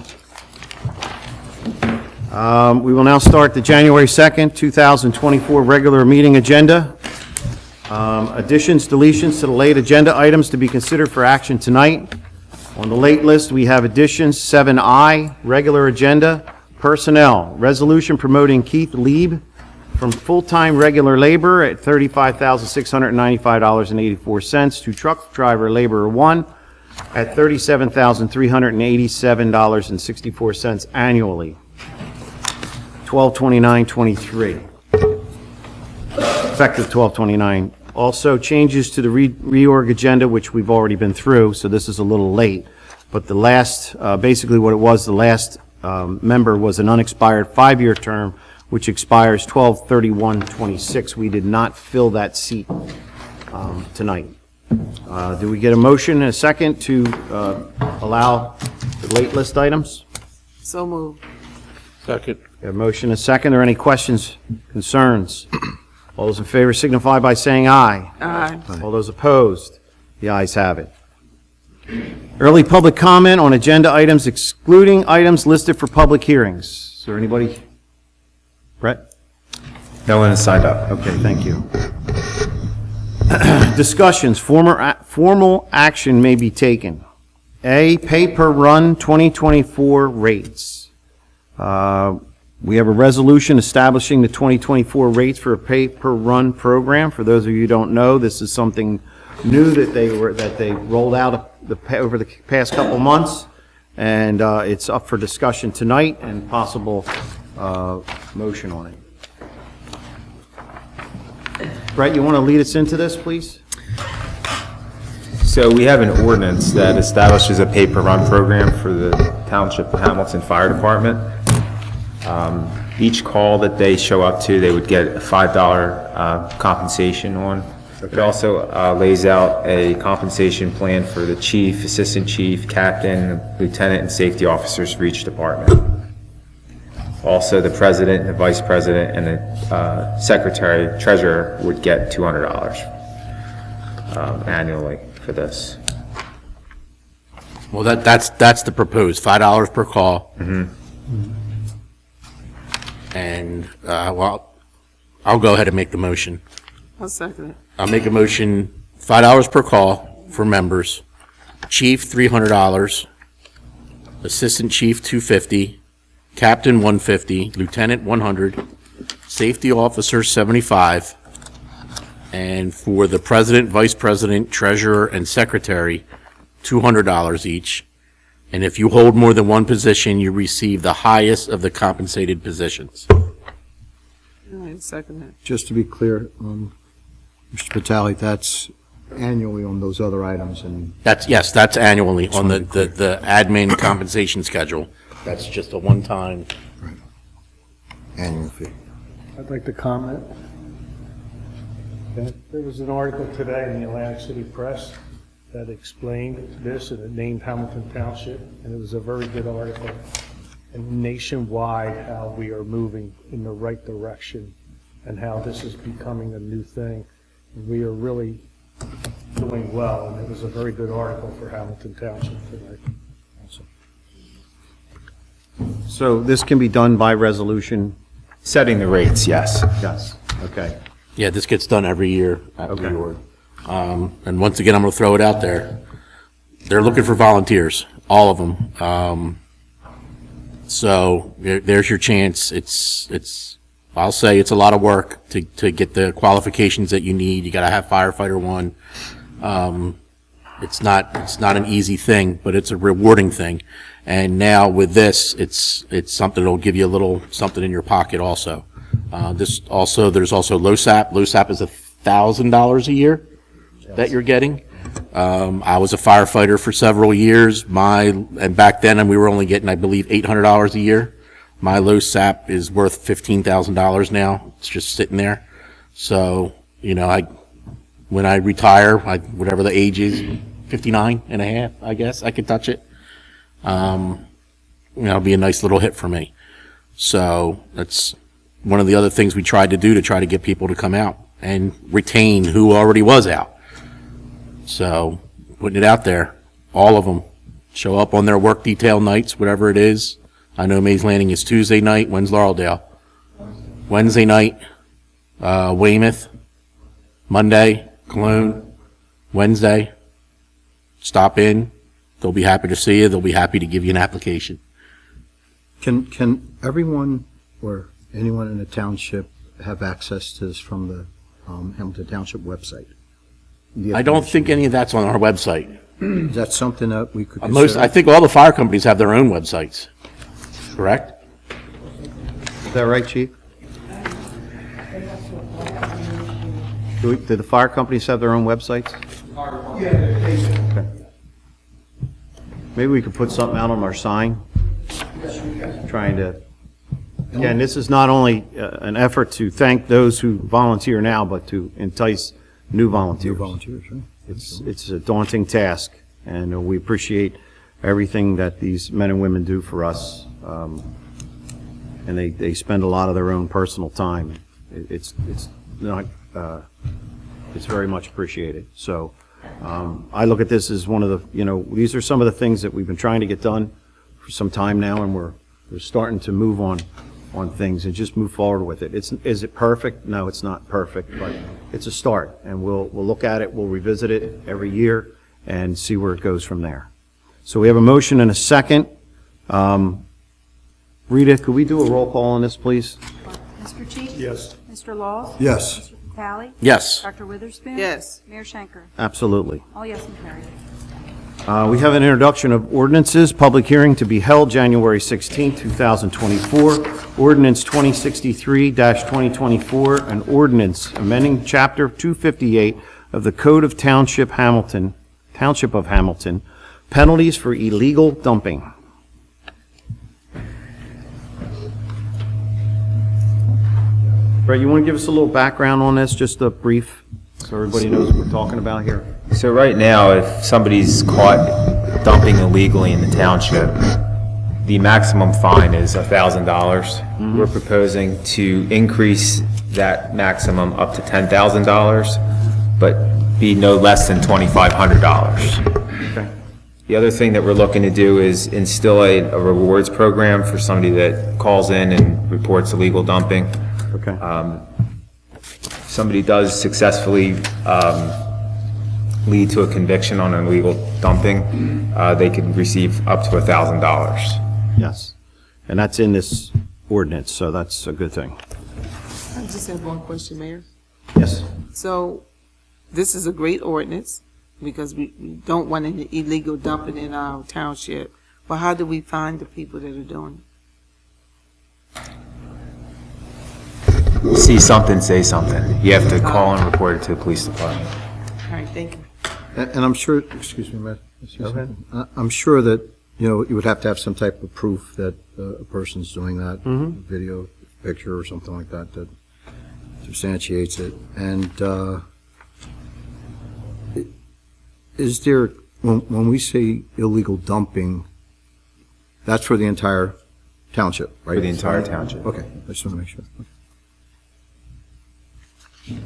We will now start the January 2nd, 2024 regular meeting agenda. Additions, deletions to the late agenda items to be considered for action tonight. On the late list, we have additions 7I, regular agenda, personnel, resolution promoting Keith Lieb from full-time regular labor at $35,695.84 to truck driver laborer 1 at $37,387.64 annually. 12/29/23. Effective 12/29. Also, changes to the reorg agenda, which we've already been through, so this is a little late. But the last, basically what it was, the last member was an unexpired 5-year term, which expires 12/31/26. We did not fill that seat tonight. Do we get a motion and a second to allow the late list items? So moved. Second. We have a motion and a second. Are there any questions, concerns? All those in favor signify by saying aye. Aye. All those opposed? The ayes have it. Early public comment on agenda items excluding items listed for public hearings. Is there anybody? Brett? No one has signed up. Okay, thank you. Discussions, formal action may be taken. A, pay per run 2024 rates. We have a resolution establishing the 2024 rates for a pay per run program. For those of you who don't know, this is something new that they rolled out over the past couple months, and it's up for discussion tonight and possible motion on it. Brett, you want to lead us into this, please? So we have an ordinance that establishes a pay-per-run program for the Township Hamilton Fire Department. Each call that they show up to, they would get a $5 compensation on. It also lays out a compensation plan for the chief, assistant chief, captain, lieutenant, and safety officers for each department. Also, the president, the vice president, and the secretary, treasurer would get $200 annually for this. Well, that's the proposed, $5 per call. And, well, I'll go ahead and make the motion. I'll second it. I'll make a motion, $5 per call for members, chief, $300, assistant chief, $250, captain, $150, lieutenant, $100, safety officer, $75, and for the president, vice president, treasurer, and secretary, $200 each. And if you hold more than one position, you receive the highest of the compensated positions. All right, second it. Just to be clear, Mr. Vitale, that's annually on those other items, and Yes, that's annually on the admin compensation schedule. That's just a one-time. annual fee. I'd like to comment. Okay. There was an article today in the Atlantic City Press that explained this, and it named Hamilton Township, and it was a very good article. And nationwide, how we are moving in the right direction, and how this is becoming a new thing. We are really doing well, and it was a very good article for Hamilton Township tonight. So this can be done by resolution? Setting the rates, yes. Yes. Okay. Yeah, this gets done every year at the Okay. reorg. And once again, I'm going to throw it out there. They're looking for volunteers, all of them. So there's your chance. I'll say it's a lot of work to get the qualifications that you need. You got to have firefighter 1. It's not an easy thing, but it's a rewarding thing. And now with this, it's something that'll give you a little something in your pocket also. There's also LoSAP. LoSAP is $1,000 a year that you're getting. I was a firefighter for several years. And back then we were only getting, I believe, $800 a year. My LoSAP is worth $15,000 now. It's just sitting there. So, when I retire, whatever the age is, 59 and a half, I guess, I could touch it. It'll be a nice little hit for me. So that's one of the other things we tried to do to try to get people to come out and retain who already was out. So putting it out there, all of them show up on their work detail nights, whatever it is. I know Mays Landing is Tuesday night. When's Laureldale? Wednesday night, Weymouth. Monday, Cologne. Wednesday, stop in. They'll be happy to see you. They'll be happy to give you an application. Can everyone or anyone in the township have access to this from the Hamilton Township website? I don't think any of that's on our website. Is that something that we could consider? I think all the fire companies have their own websites, correct? Is that right, Chief? Do the fire companies have their own websites? Okay. Maybe we could put something out on our sign, trying to, again, this is not only an effort to thank those who volunteer now, but to entice new volunteers. New volunteers, right? It's a daunting task, and we appreciate everything that these men and women do for us, and they spend a lot of their own personal time. It's not, it's very much appreciated. So I look at this as one of the, these are some of the things that we've been trying to get done for some time now, and we're starting to move on things and just move forward with it. Is it perfect? No, it's not perfect, but it's a start, and we'll look at it, we'll revisit it every year and see where it goes from there. So we have a motion and a second. Rita, could we do a roll call on this, please? Mr. Cheek? Yes. Mr. Laws? Yes. Mr. Talley? Yes. Dr. Witherspoon? Yes. Mayor Schenker? Absolutely. All yes and carried. We have an introduction of ordinances, public hearing to be held January 16, 2024. Ordinance 2063-2024, an ordinance amending Chapter 258 of the Code of Township of Hamilton, penalties for illegal dumping. Brett, you want to give us a little background on this, just a brief, so everybody knows what we're talking about here? So right now, if somebody's caught dumping illegally in the township, the maximum fine is $1,000. We're proposing to increase that maximum up to $10,000, but be no less than $2,500. Okay. The other thing that we're looking to do is instill a rewards program for somebody that calls in and reports illegal dumping. Okay. Somebody does successfully lead to a conviction on illegal dumping, they could receive up to $1,000. Yes. And that's in this ordinance, so that's a good thing. I just have one question, Mayor. Yes. So, this is a great ordinance, because we don't want any illegal dumping in our township. But how do we find the people that are doing it? See something, say something. You have to call and report it to the police department. All right, thank you. And I'm sure, excuse me, Matt. I'm sure that, you would have to have some type of proof that a person's doing that, video, picture, or something like that, that substantiates it. And is there, when we say illegal dumping, that's for the entire township, right? For the entire township. Okay, I just want to make sure.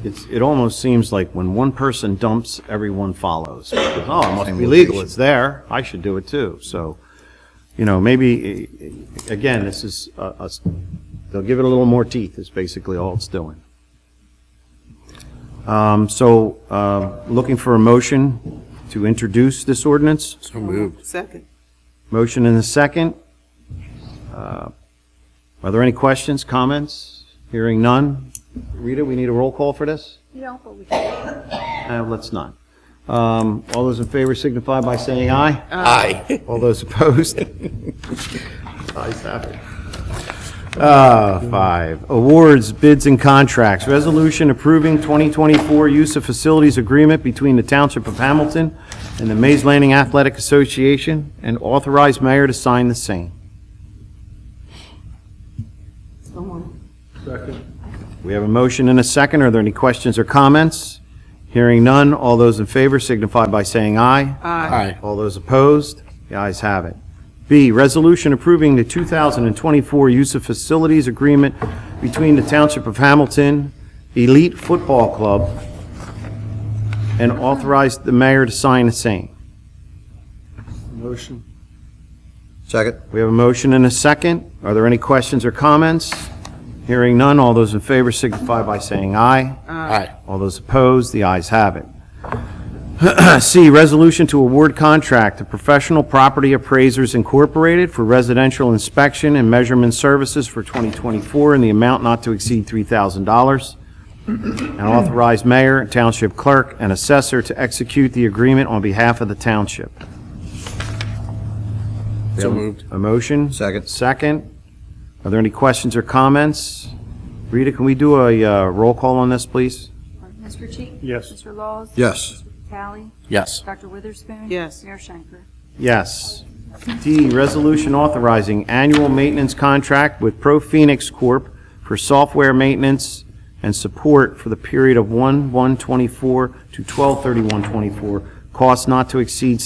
It almost seems like when one person dumps, everyone follows. Oh, it must be legal, it's there, I should do it too. So, maybe, again, this is, they'll give it a little more teeth, is basically all it's doing. Looking for a motion to introduce this ordinance. So moved. Second. Motion and a second. Are there any questions, comments? Hearing none. Rita, we need a roll call for this? No, but we can. Let's not. All those in favor signify by saying aye. Aye. All those opposed? Ayes have it. 5, awards, bids, and contracts. Resolution approving 2024 use of facilities agreement between the Township of Hamilton and the Mays Landing Athletic Association, and authorize mayor to sign the same. Second. We have a motion and a second. Are there any questions or comments? Hearing none, all those in favor signify by saying aye. Aye. All those opposed? The ayes have it. B, resolution approving the 2024 use of facilities agreement between the Township of Hamilton Elite Football Club and authorize the mayor to sign the same. Motion. Second. We have a motion and a second. Are there any questions or comments? Hearing none, all those in favor signify by saying aye. Aye. All those opposed, the ayes have it. C, resolution to award contract to Professional Property Appraisers Incorporated for residential inspection and measurement services for 2024 in the amount not to exceed $3,000, and authorize mayor, township clerk, and assessor to execute the agreement on behalf of the township. So moved. A motion? Second. Second. Are there any questions or comments? Rita, can we do a roll call on this, please? Mr. Cheek? Yes. Mr. Laws? Yes. Tally? Yes. Dr. Witherspoon? Yes. Mayor Schenker? Yes. D, resolution authorizing annual maintenance contract with Pro Phoenix Corp. for software maintenance and support for the period of 1/1/24 to 12/31/24, cost not to exceed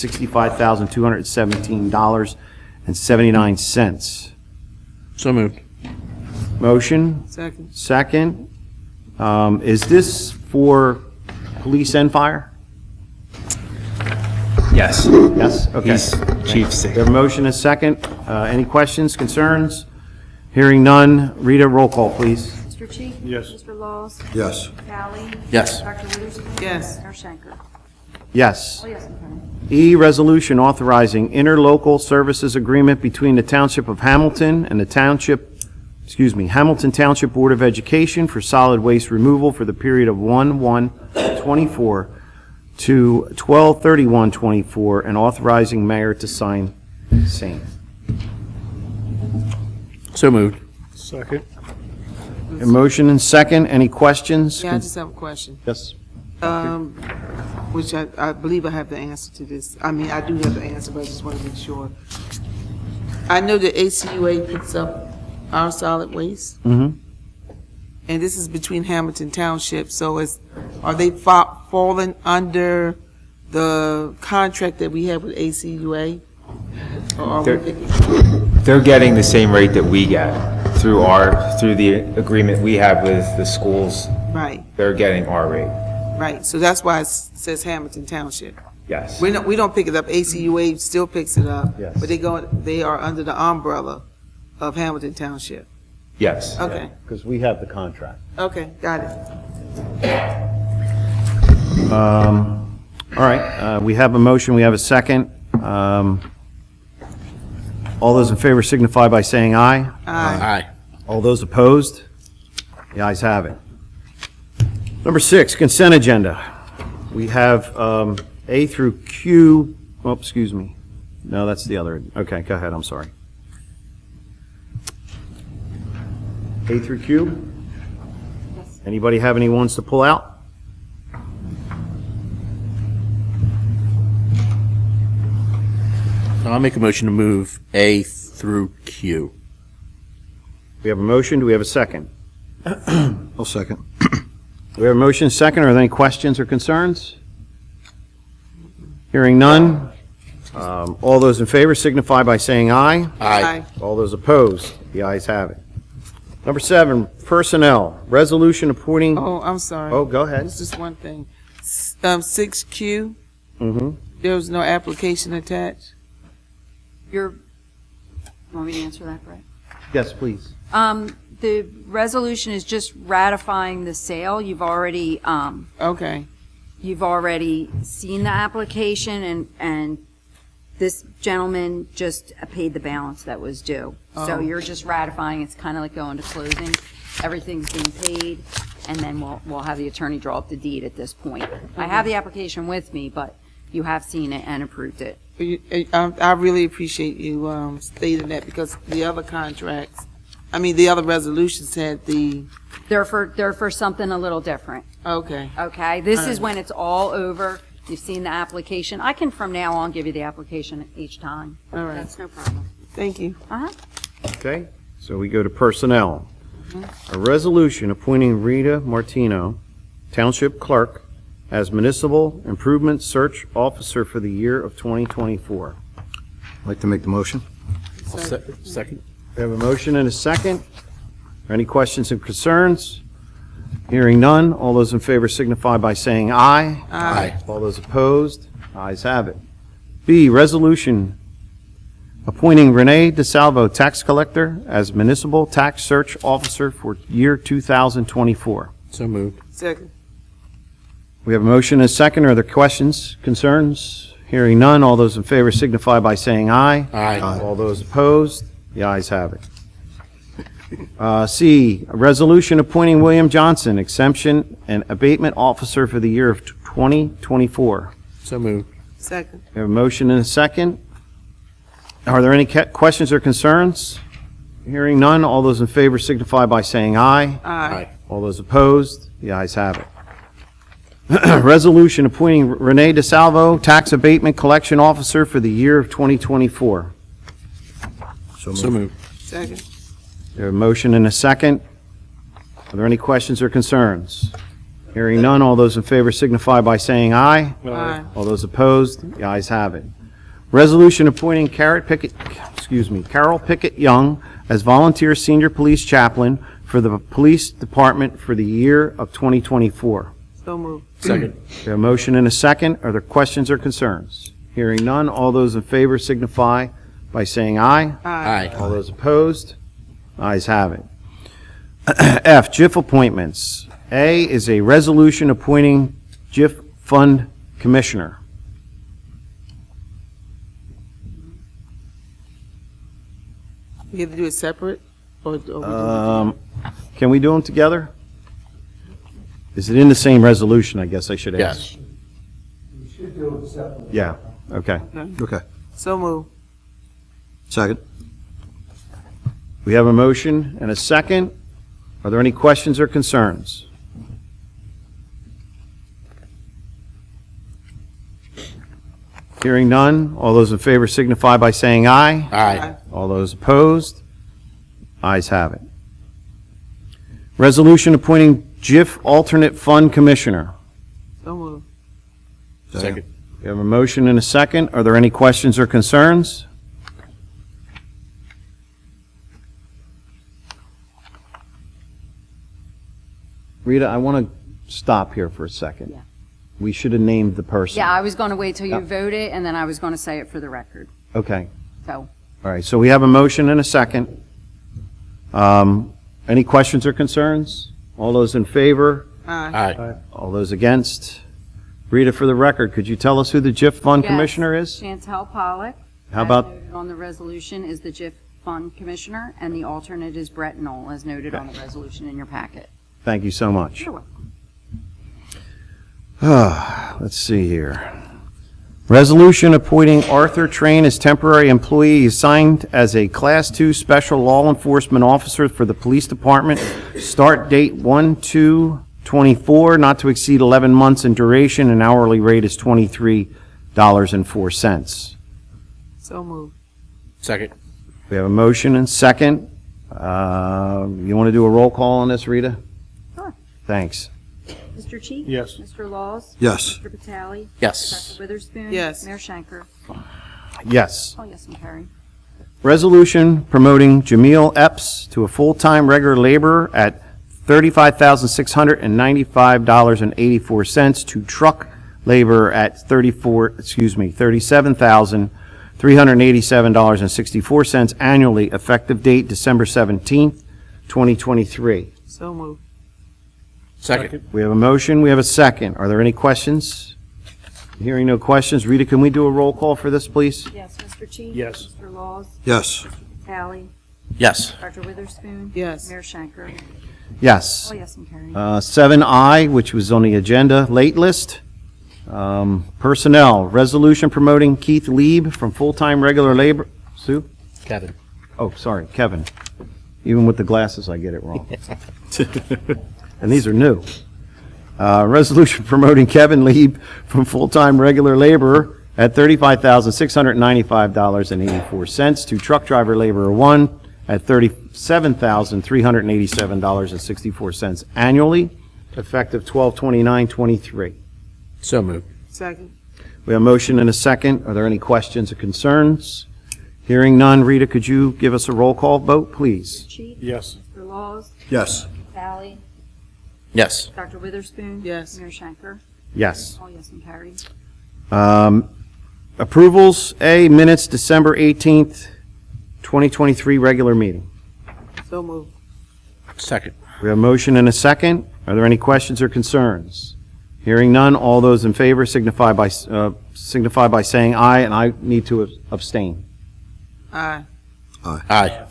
$65,217.79. So moved. Motion? Second. Second. Is this for police and fire? Yes. Yes? Okay. He's chief We safe. have a motion and a second. Any questions, concerns? Hearing none. Rita, roll call, please. Mr. Cheek? Yes. Mr. Laws? Yes. Tally? Yes. Dr. Witherspoon? Yes. Mayor Schenker? Yes. Oh, yes, I'm sorry. E, resolution authorizing interlocal services agreement between the Township of Hamilton and the Hamilton Township Board of Education for solid waste removal for the period of 1/1/24 to 12/31/24, and authorizing mayor to sign same. So moved. Second. A motion and second. Any questions? Yeah, I just have a question. Yes. Which I believe I have the answer to this. I mean, I do have the answer, but I just want to make sure. I know that ACUA picks up our solid waste, Mm-hmm. and this is between Hamilton Township, so are they falling under the contract that we have with ACUA? Or are we picking? They're getting the same rate that we get through the agreement we have with the schools. Right, They're getting our rate. right, so that's why it says Hamilton Township. Yes. We don't pick it up, ACUA still picks it up. Yes. But they are under the umbrella of Hamilton Township. Yes. Okay, Because we have the contract. okay, got it. All right, we have a motion, we have a second. All those in favor signify by saying aye. Aye. All those opposed? The ayes have it. Number 6, consent agenda. We have A through Q, oh, excuse me. No, that's the other, okay, go ahead, I'm sorry. A through Q? Anybody have any ones to pull out? I'll make a motion to move A through Q. We have a motion, do we have a second? I'll second. We have a motion, and a second. Are there any questions or concerns? Hearing none. All those in favor signify by saying aye. Aye. All those opposed, the ayes have it. Number 7, personnel, resolution appointing, Oh, I'm sorry. oh, go ahead. It's just one thing. 6Q, Mm-hmm. there was no application attached? Want me to answer that, Brett? Yes, please. The resolution is just ratifying the sale. You've already Okay, seen the application, and this gentleman just paid the balance that was due. So Oh. you're just ratifying, it's kind of like going to closing. Everything's being paid, and then we'll have the attorney draw up the deed at this point. I have the application with me, but you have seen it and approved it. I really appreciate you stating that, because the other contracts, the other resolutions had the, They're for something a little different, okay. okay? This is when it's all over, you've seen the application. I can from now on give you the application each time. All right. That's no problem. Thank you. Uh-huh. Okay, so we go to personnel. A resolution appointing Rita Martino, Township Clerk, as Municipal Improvement Search Officer for the year of 2024. I'd like to make the motion. Second? We have a motion and a second. Are any questions and concerns? Hearing none, all those in favor signify by saying aye. Aye. All those opposed, ayes have it. B, resolution appointing Renee DeSalvo, Tax Collector, as Municipal Tax Search Officer for year 2024. So moved. Second. We have a motion and a second. Are there questions, concerns? Hearing none, all those in favor signify by saying aye. Aye. All those opposed, the ayes have it. C, a resolution appointing William Johnson, Exemption and Abatement Officer for the year of 2024. So moved. Second. We have a motion and a second. Are there any questions or concerns? Hearing none, all those in favor signify by saying aye. Aye. All those opposed, the ayes have it. Resolution appointing Renee DeSalvo, Tax Abatement Collection Officer for the year of 2024. So moved. Second. We have a motion and a second. Are there any questions or concerns? Hearing none, all those in favor signify by saying aye. Aye. All those opposed, the ayes have it. Resolution appointing Carol Pickett Young as Volunteer Senior Police Chaplain for the Police Department for the year of 2024. So moved. Second. We have a motion and a second. Are there questions or concerns? Hearing none, all those in favor signify by saying aye. Aye. All those opposed, ayes have it. F, JIF appointments. A is a resolution appointing JIF Fund Commissioner. We have to do it separate, or we do Can we do them together? Is it in the same resolution, I guess I should ask? Yes. You should do it separately. Yeah, okay. Okay. So moved. Second. We have a motion and a second. Are there any questions or concerns? Hearing none, all those in favor signify by saying aye. Aye. All those opposed, ayes have it. Resolution appointing JIF Alternate Fund Commissioner. So moved. Second. We have a motion and a second. Are there any questions or concerns? Rita, I want to stop here for a second. Yeah. We should have named the person. Yeah, I was going to wait till you Yep. vote it, and then I was going to say it for the record. Okay. So, All right, so we have a motion and a second. Any questions or concerns? All those in favor? Aye. Aye. All those against? Rita, for the record, could you tell us who the JIF Fund Yes. Commissioner is? Chantel Pollock. How about- As noted on the resolution is the JIF Fund Commissioner, and the alternate is Brett Knoll, as noted on the resolution in your packet. Thank you so much. You're welcome. Let's see here. Resolution appointing Arthur Train as temporary employee assigned as a Class 2 Special Law Enforcement Officer for the Police Department. Start date 1/2/24, not to exceed 11 months in duration, and hourly rate is $23.04. So moved. Second. We have a motion and second. You want to do a roll call on this, Rita? Sure. Thanks. Mr. Cheek? Yes. Mr. Laws? Yes. Mr. Vitale? Yes. Dr. Witherspoon? Yes. Mayor Shanker? Yes. Oh, yes, and carried. Resolution promoting Jameel Epps to a full-time regular laborer at $35,695.84 to truck laborer at $37,387.64 annually, effective date December 17th, 2023. So moved. Second. We have a motion, we have a second. Are there any questions? Hearing no questions, Rita, can we do a roll call for this, please? Yes, Mr. Cheek? Yes. Mr. Laws? Yes. Vitale? Yes. Dr. Witherspoon? Yes. Mayor Shanker? Yes. All yes and carried. 7I, which was on the agenda, late list. Personnel, resolution promoting Keith Lieb from full-time regular labor. Sue? Kevin. Oh, sorry, Kevin. Even with the glasses, I get it wrong. And these are new. Resolution promoting Kevin Lieb from full-time regular laborer at $35,695.84 to truck driver laborer 1 at $37,387.64 annually, effective 12/29/23. So moved. Second. We have a motion and a second. Are there any questions or concerns? Hearing none, Rita, could you give us a roll call vote, please? Cheek? Yes. Mr. Laws? Yes. Valley? Yes. Dr. Witherspoon? Yes. Mayor Shanker? Yes. All yes and carried. Approvals, A, minutes, December 18th, 2023, regular meeting. So moved. Second. We have a motion and a second. Are there any questions or concerns? Hearing none, all those in favor signify by saying aye, and I need to abstain. Aye. Aye.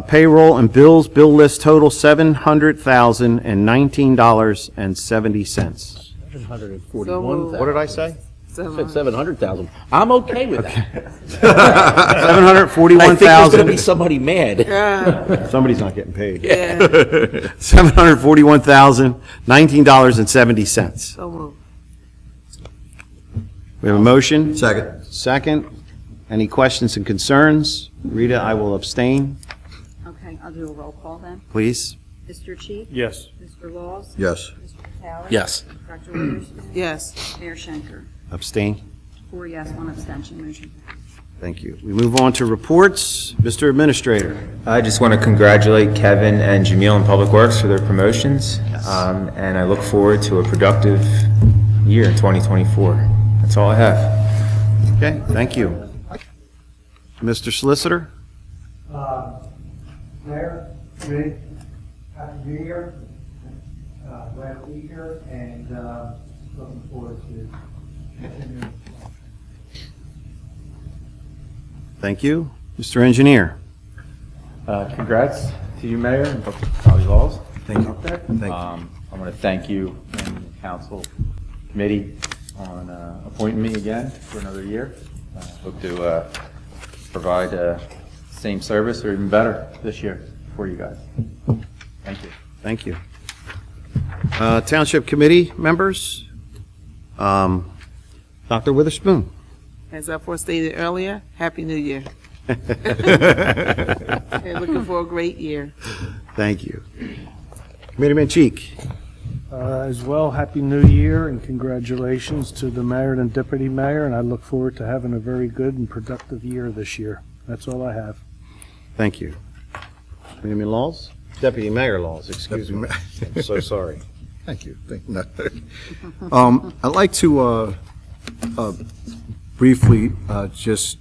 Payroll and bills, bill list total $700,019.70. 741. What did I say? I said 700,000. I'm okay with that. I think there's going to be somebody mad. Somebody's not getting paid. Yeah. $741,019.70. So moved. We have a motion? Second. Second. Any questions and concerns? Rita, I will abstain, Okay, I'll do a roll call then. please. Mr. Cheek? Yes. Mr. Laws? Yes. Mr. Talley? Yes. Dr. Witherspoon? Yes. Mayor Shanker? Abstain. 4 yes, 1 abstention, motion carries. Thank you. We move on to reports. Mr. Administrator. I just want to congratulate Kevin and Jamil in Public Works for their promotions. And I look forward to a productive year in 2024. That's all I have. Okay, thank you. Mr. Solicitor? Mayor, Committee, happy New Year. Glad to be here and looking forward to continuing. Thank you. Mr. Engineer? Congrats to you, Mayor, and Dr. Laws. Thank you. Thank you. I want to thank you and the council committee on appointing me again for another year. Hope to provide same service or even better this year for you guys. Thank you. Thank you. Township Committee members? Dr. Witherspoon? As I forestated earlier, Happy New Year. And looking for a great year. Thank you. Committeeman Cheek? As well, Happy New Year and congratulations to the mayor and deputy mayor, and I look forward to having a very good and productive year this year. That's all I have. Thank you. Committeeman Laws? Deputy Mayor Laws, excuse me. I'm so sorry. Thank you. I'd like to briefly just,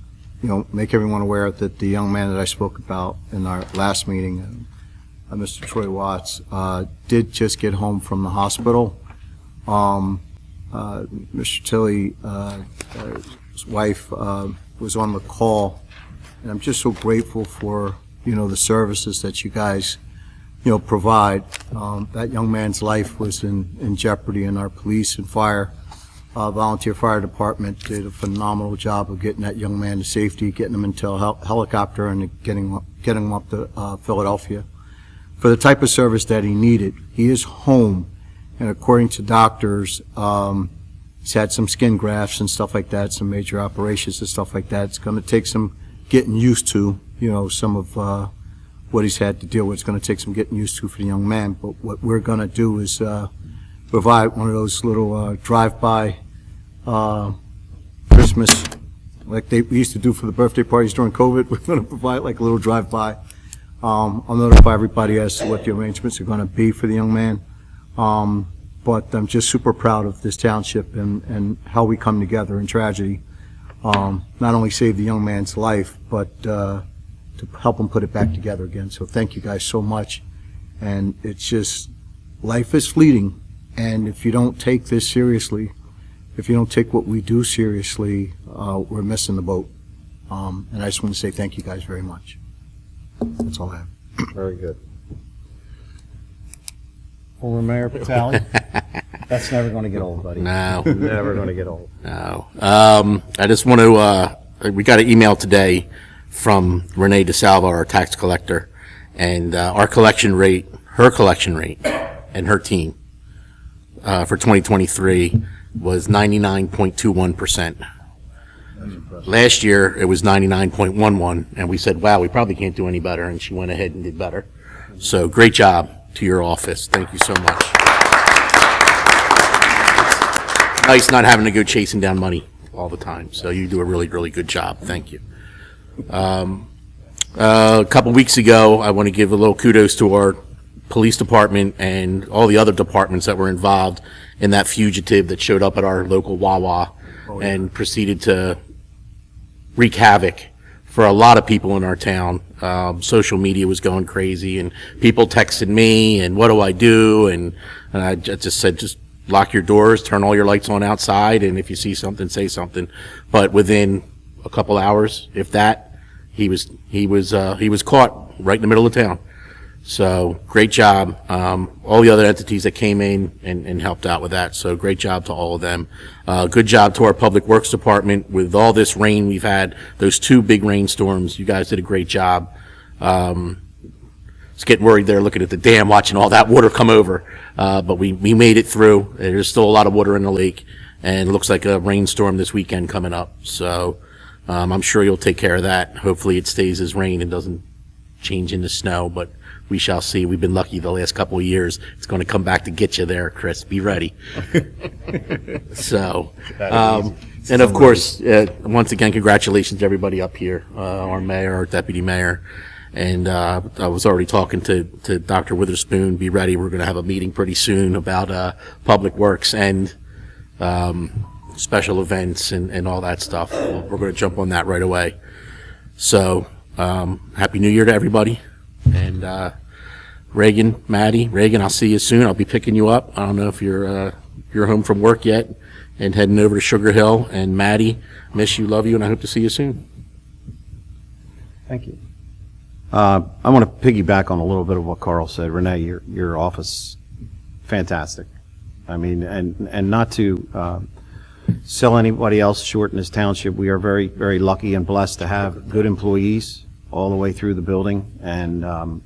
make everyone aware that the young man that I spoke about in our last meeting, Mr. Troy Watts, did just get home from the hospital. Mr. Tilley, his wife, was on the call, and I'm just so grateful for, the services that you guys, provide. That young man's life was in jeopardy, and our police and fire, volunteer fire department did a phenomenal job of getting that young man to safety, getting him into a helicopter and getting him up to Philadelphia for the type of service that he needed. He is home, and according to doctors, he's had some skin grafts and stuff like that, some major operations and stuff like that. It's going to take some getting used to, some of what he's had to deal with. It's going to take some getting used to for the young man, but what we're going to do is provide one of those little drive-by Christmas, like we used to do for the birthday parties during COVID. We're going to provide like a little drive-by. I'll notify everybody as to what the arrangements are going to be for the young man. But I'm just super proud of this township and how we come together in tragedy. Not only save the young man's life, but to help him put it back together again. So thank you guys so much. And it's just, life is fleeting. And if you don't take this seriously, if you don't take what we do seriously, we're missing the boat. And I just want to say thank you guys very much. That's all I have. Very good. Former Mayor Patali? That's never going to get old, buddy. No. Never going to get old. No. I just want to, we got an email today from Renee DeSalvo, our tax collector, and our collection rate, her collection rate, and her team for 2023 was 99.21%. Last year, it was 99.11, and we said, wow, we probably can't do any better, and she went ahead and did better. So great job to your office. Thank you so much. Nice not having to go chasing down money all the time. So you do a really, really good job. Thank you. A couple weeks ago, I want to give a little kudos to our police department and all the other departments that were involved in that fugitive that showed up at our local Wawa and proceeded to wreak havoc for a lot of people in our town. Social media was going crazy, and people texted me, and what do I do? And I just said, just lock your doors, turn all your lights on outside, and if you see something, say something. But within a couple hours, if that, he was caught right in the middle of town. So great job. All the other entities that came in and helped out with that. So great job to all of them. Good job to our Public Works Department with all this rain we've had, those 2 big rainstorms. You guys did a great job. It's getting worried there looking at the dam, watching all that water come over. But we made it through. There's still a lot of water in the lake, and it looks like a rainstorm this weekend coming up. So I'm sure you'll take care of that. Hopefully it stays as rain and doesn't change into snow, but we shall see. We've been lucky the last couple of years. It's going to come back to get you there, Chris. Be ready. So, and of course, once again, congratulations to everybody up here, our mayor, our deputy mayor. And I was already talking to Dr. Witherspoon. Be ready. We're going to have a meeting pretty soon about Public Works and special events and all that stuff. We're going to jump on that right away. So, Happy New Year to everybody. And Reagan, Maddie, I'll see you soon. I'll be picking you up. I don't know if you're home from work yet and heading over to Sugar Hill. And Maddie, miss you, love you, and I hope to see you soon. Thank you. I want to piggyback on a little bit of what Carl said. Renee, your office, fantastic. I mean, and not to sell anybody else short in this township, we are very, very lucky and blessed to have good employees all the way through the building, and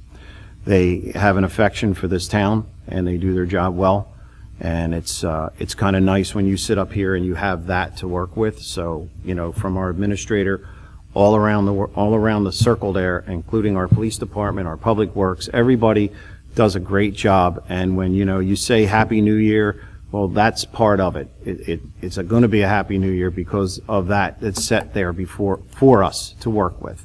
they have an affection for this town, and they do their job well. And it's kind of nice when you sit up here and you have that to work with. So, you know, from our administrator all around the circle there, including our police department, our public works, everybody does a great job. And when, you know, you say Happy New Year, well, that's part of it. It's going to be a Happy New Year because of that. It's set there for us to work with.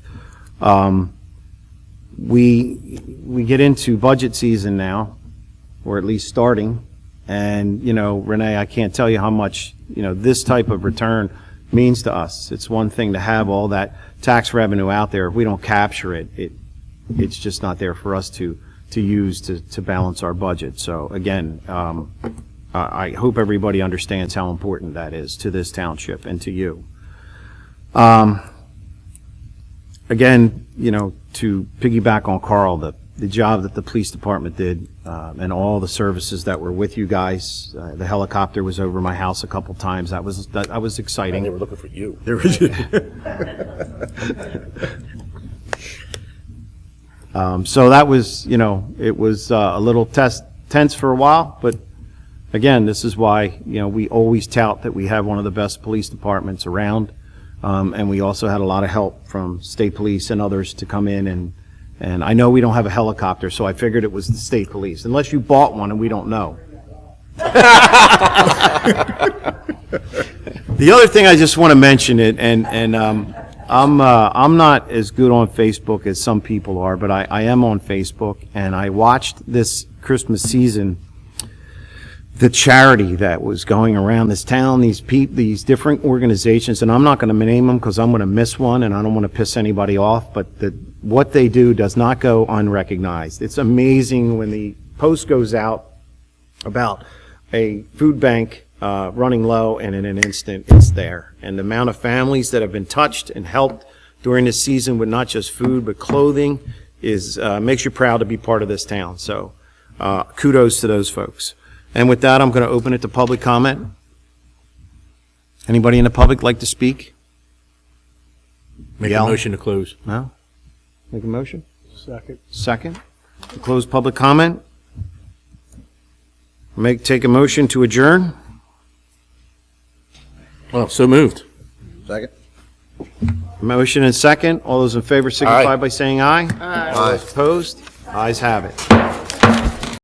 We get into budget season now, or at least starting, and, you know, Renee, I can't tell you how much, you know, this type of return means to us. It's one thing to have all that tax revenue out there. If we don't capture it, it's just not there for us to use to balance our budget. So again, I hope everybody understands how important that is to this township and to you. Again, you know, to piggyback on Carl, the job that the police department did, and all the services that were with you guys. The helicopter was over my house a couple times. That was exciting. And they were looking for you. So that was, you know, it was a little tense for a while, but again, this is why, you know, we always tout that we have one of the best police departments around. And we also had a lot of help from state police and others to come in, and I know we don't have a helicopter, so I figured it was the state police, unless you bought one and we don't know. The other thing I just want to mention it, and I'm not as good on Facebook as some people are, but I am on Facebook, and I watched this Christmas season the charity that was going around this town, these different organizations, and I'm not going to name them because I'm going to miss one and I don't want to piss anybody off, but what they do does not go unrecognized. It's amazing when the post goes out about a food bank running low, and in an instant it's there. And the amount of families that have been touched and helped during this season with not just food but clothing makes you proud to be part of this town. So kudos to those folks. And with that, I'm going to open it to public comment. Anybody in the public like to speak? Make a Miguel? motion to close. No? Make a motion? Second. Second? To close public comment? Take a motion to adjourn? Well, so moved. Second? Motion and second. All those in favor signify Aye. by saying aye. Aye. Opposed? Ayes have it.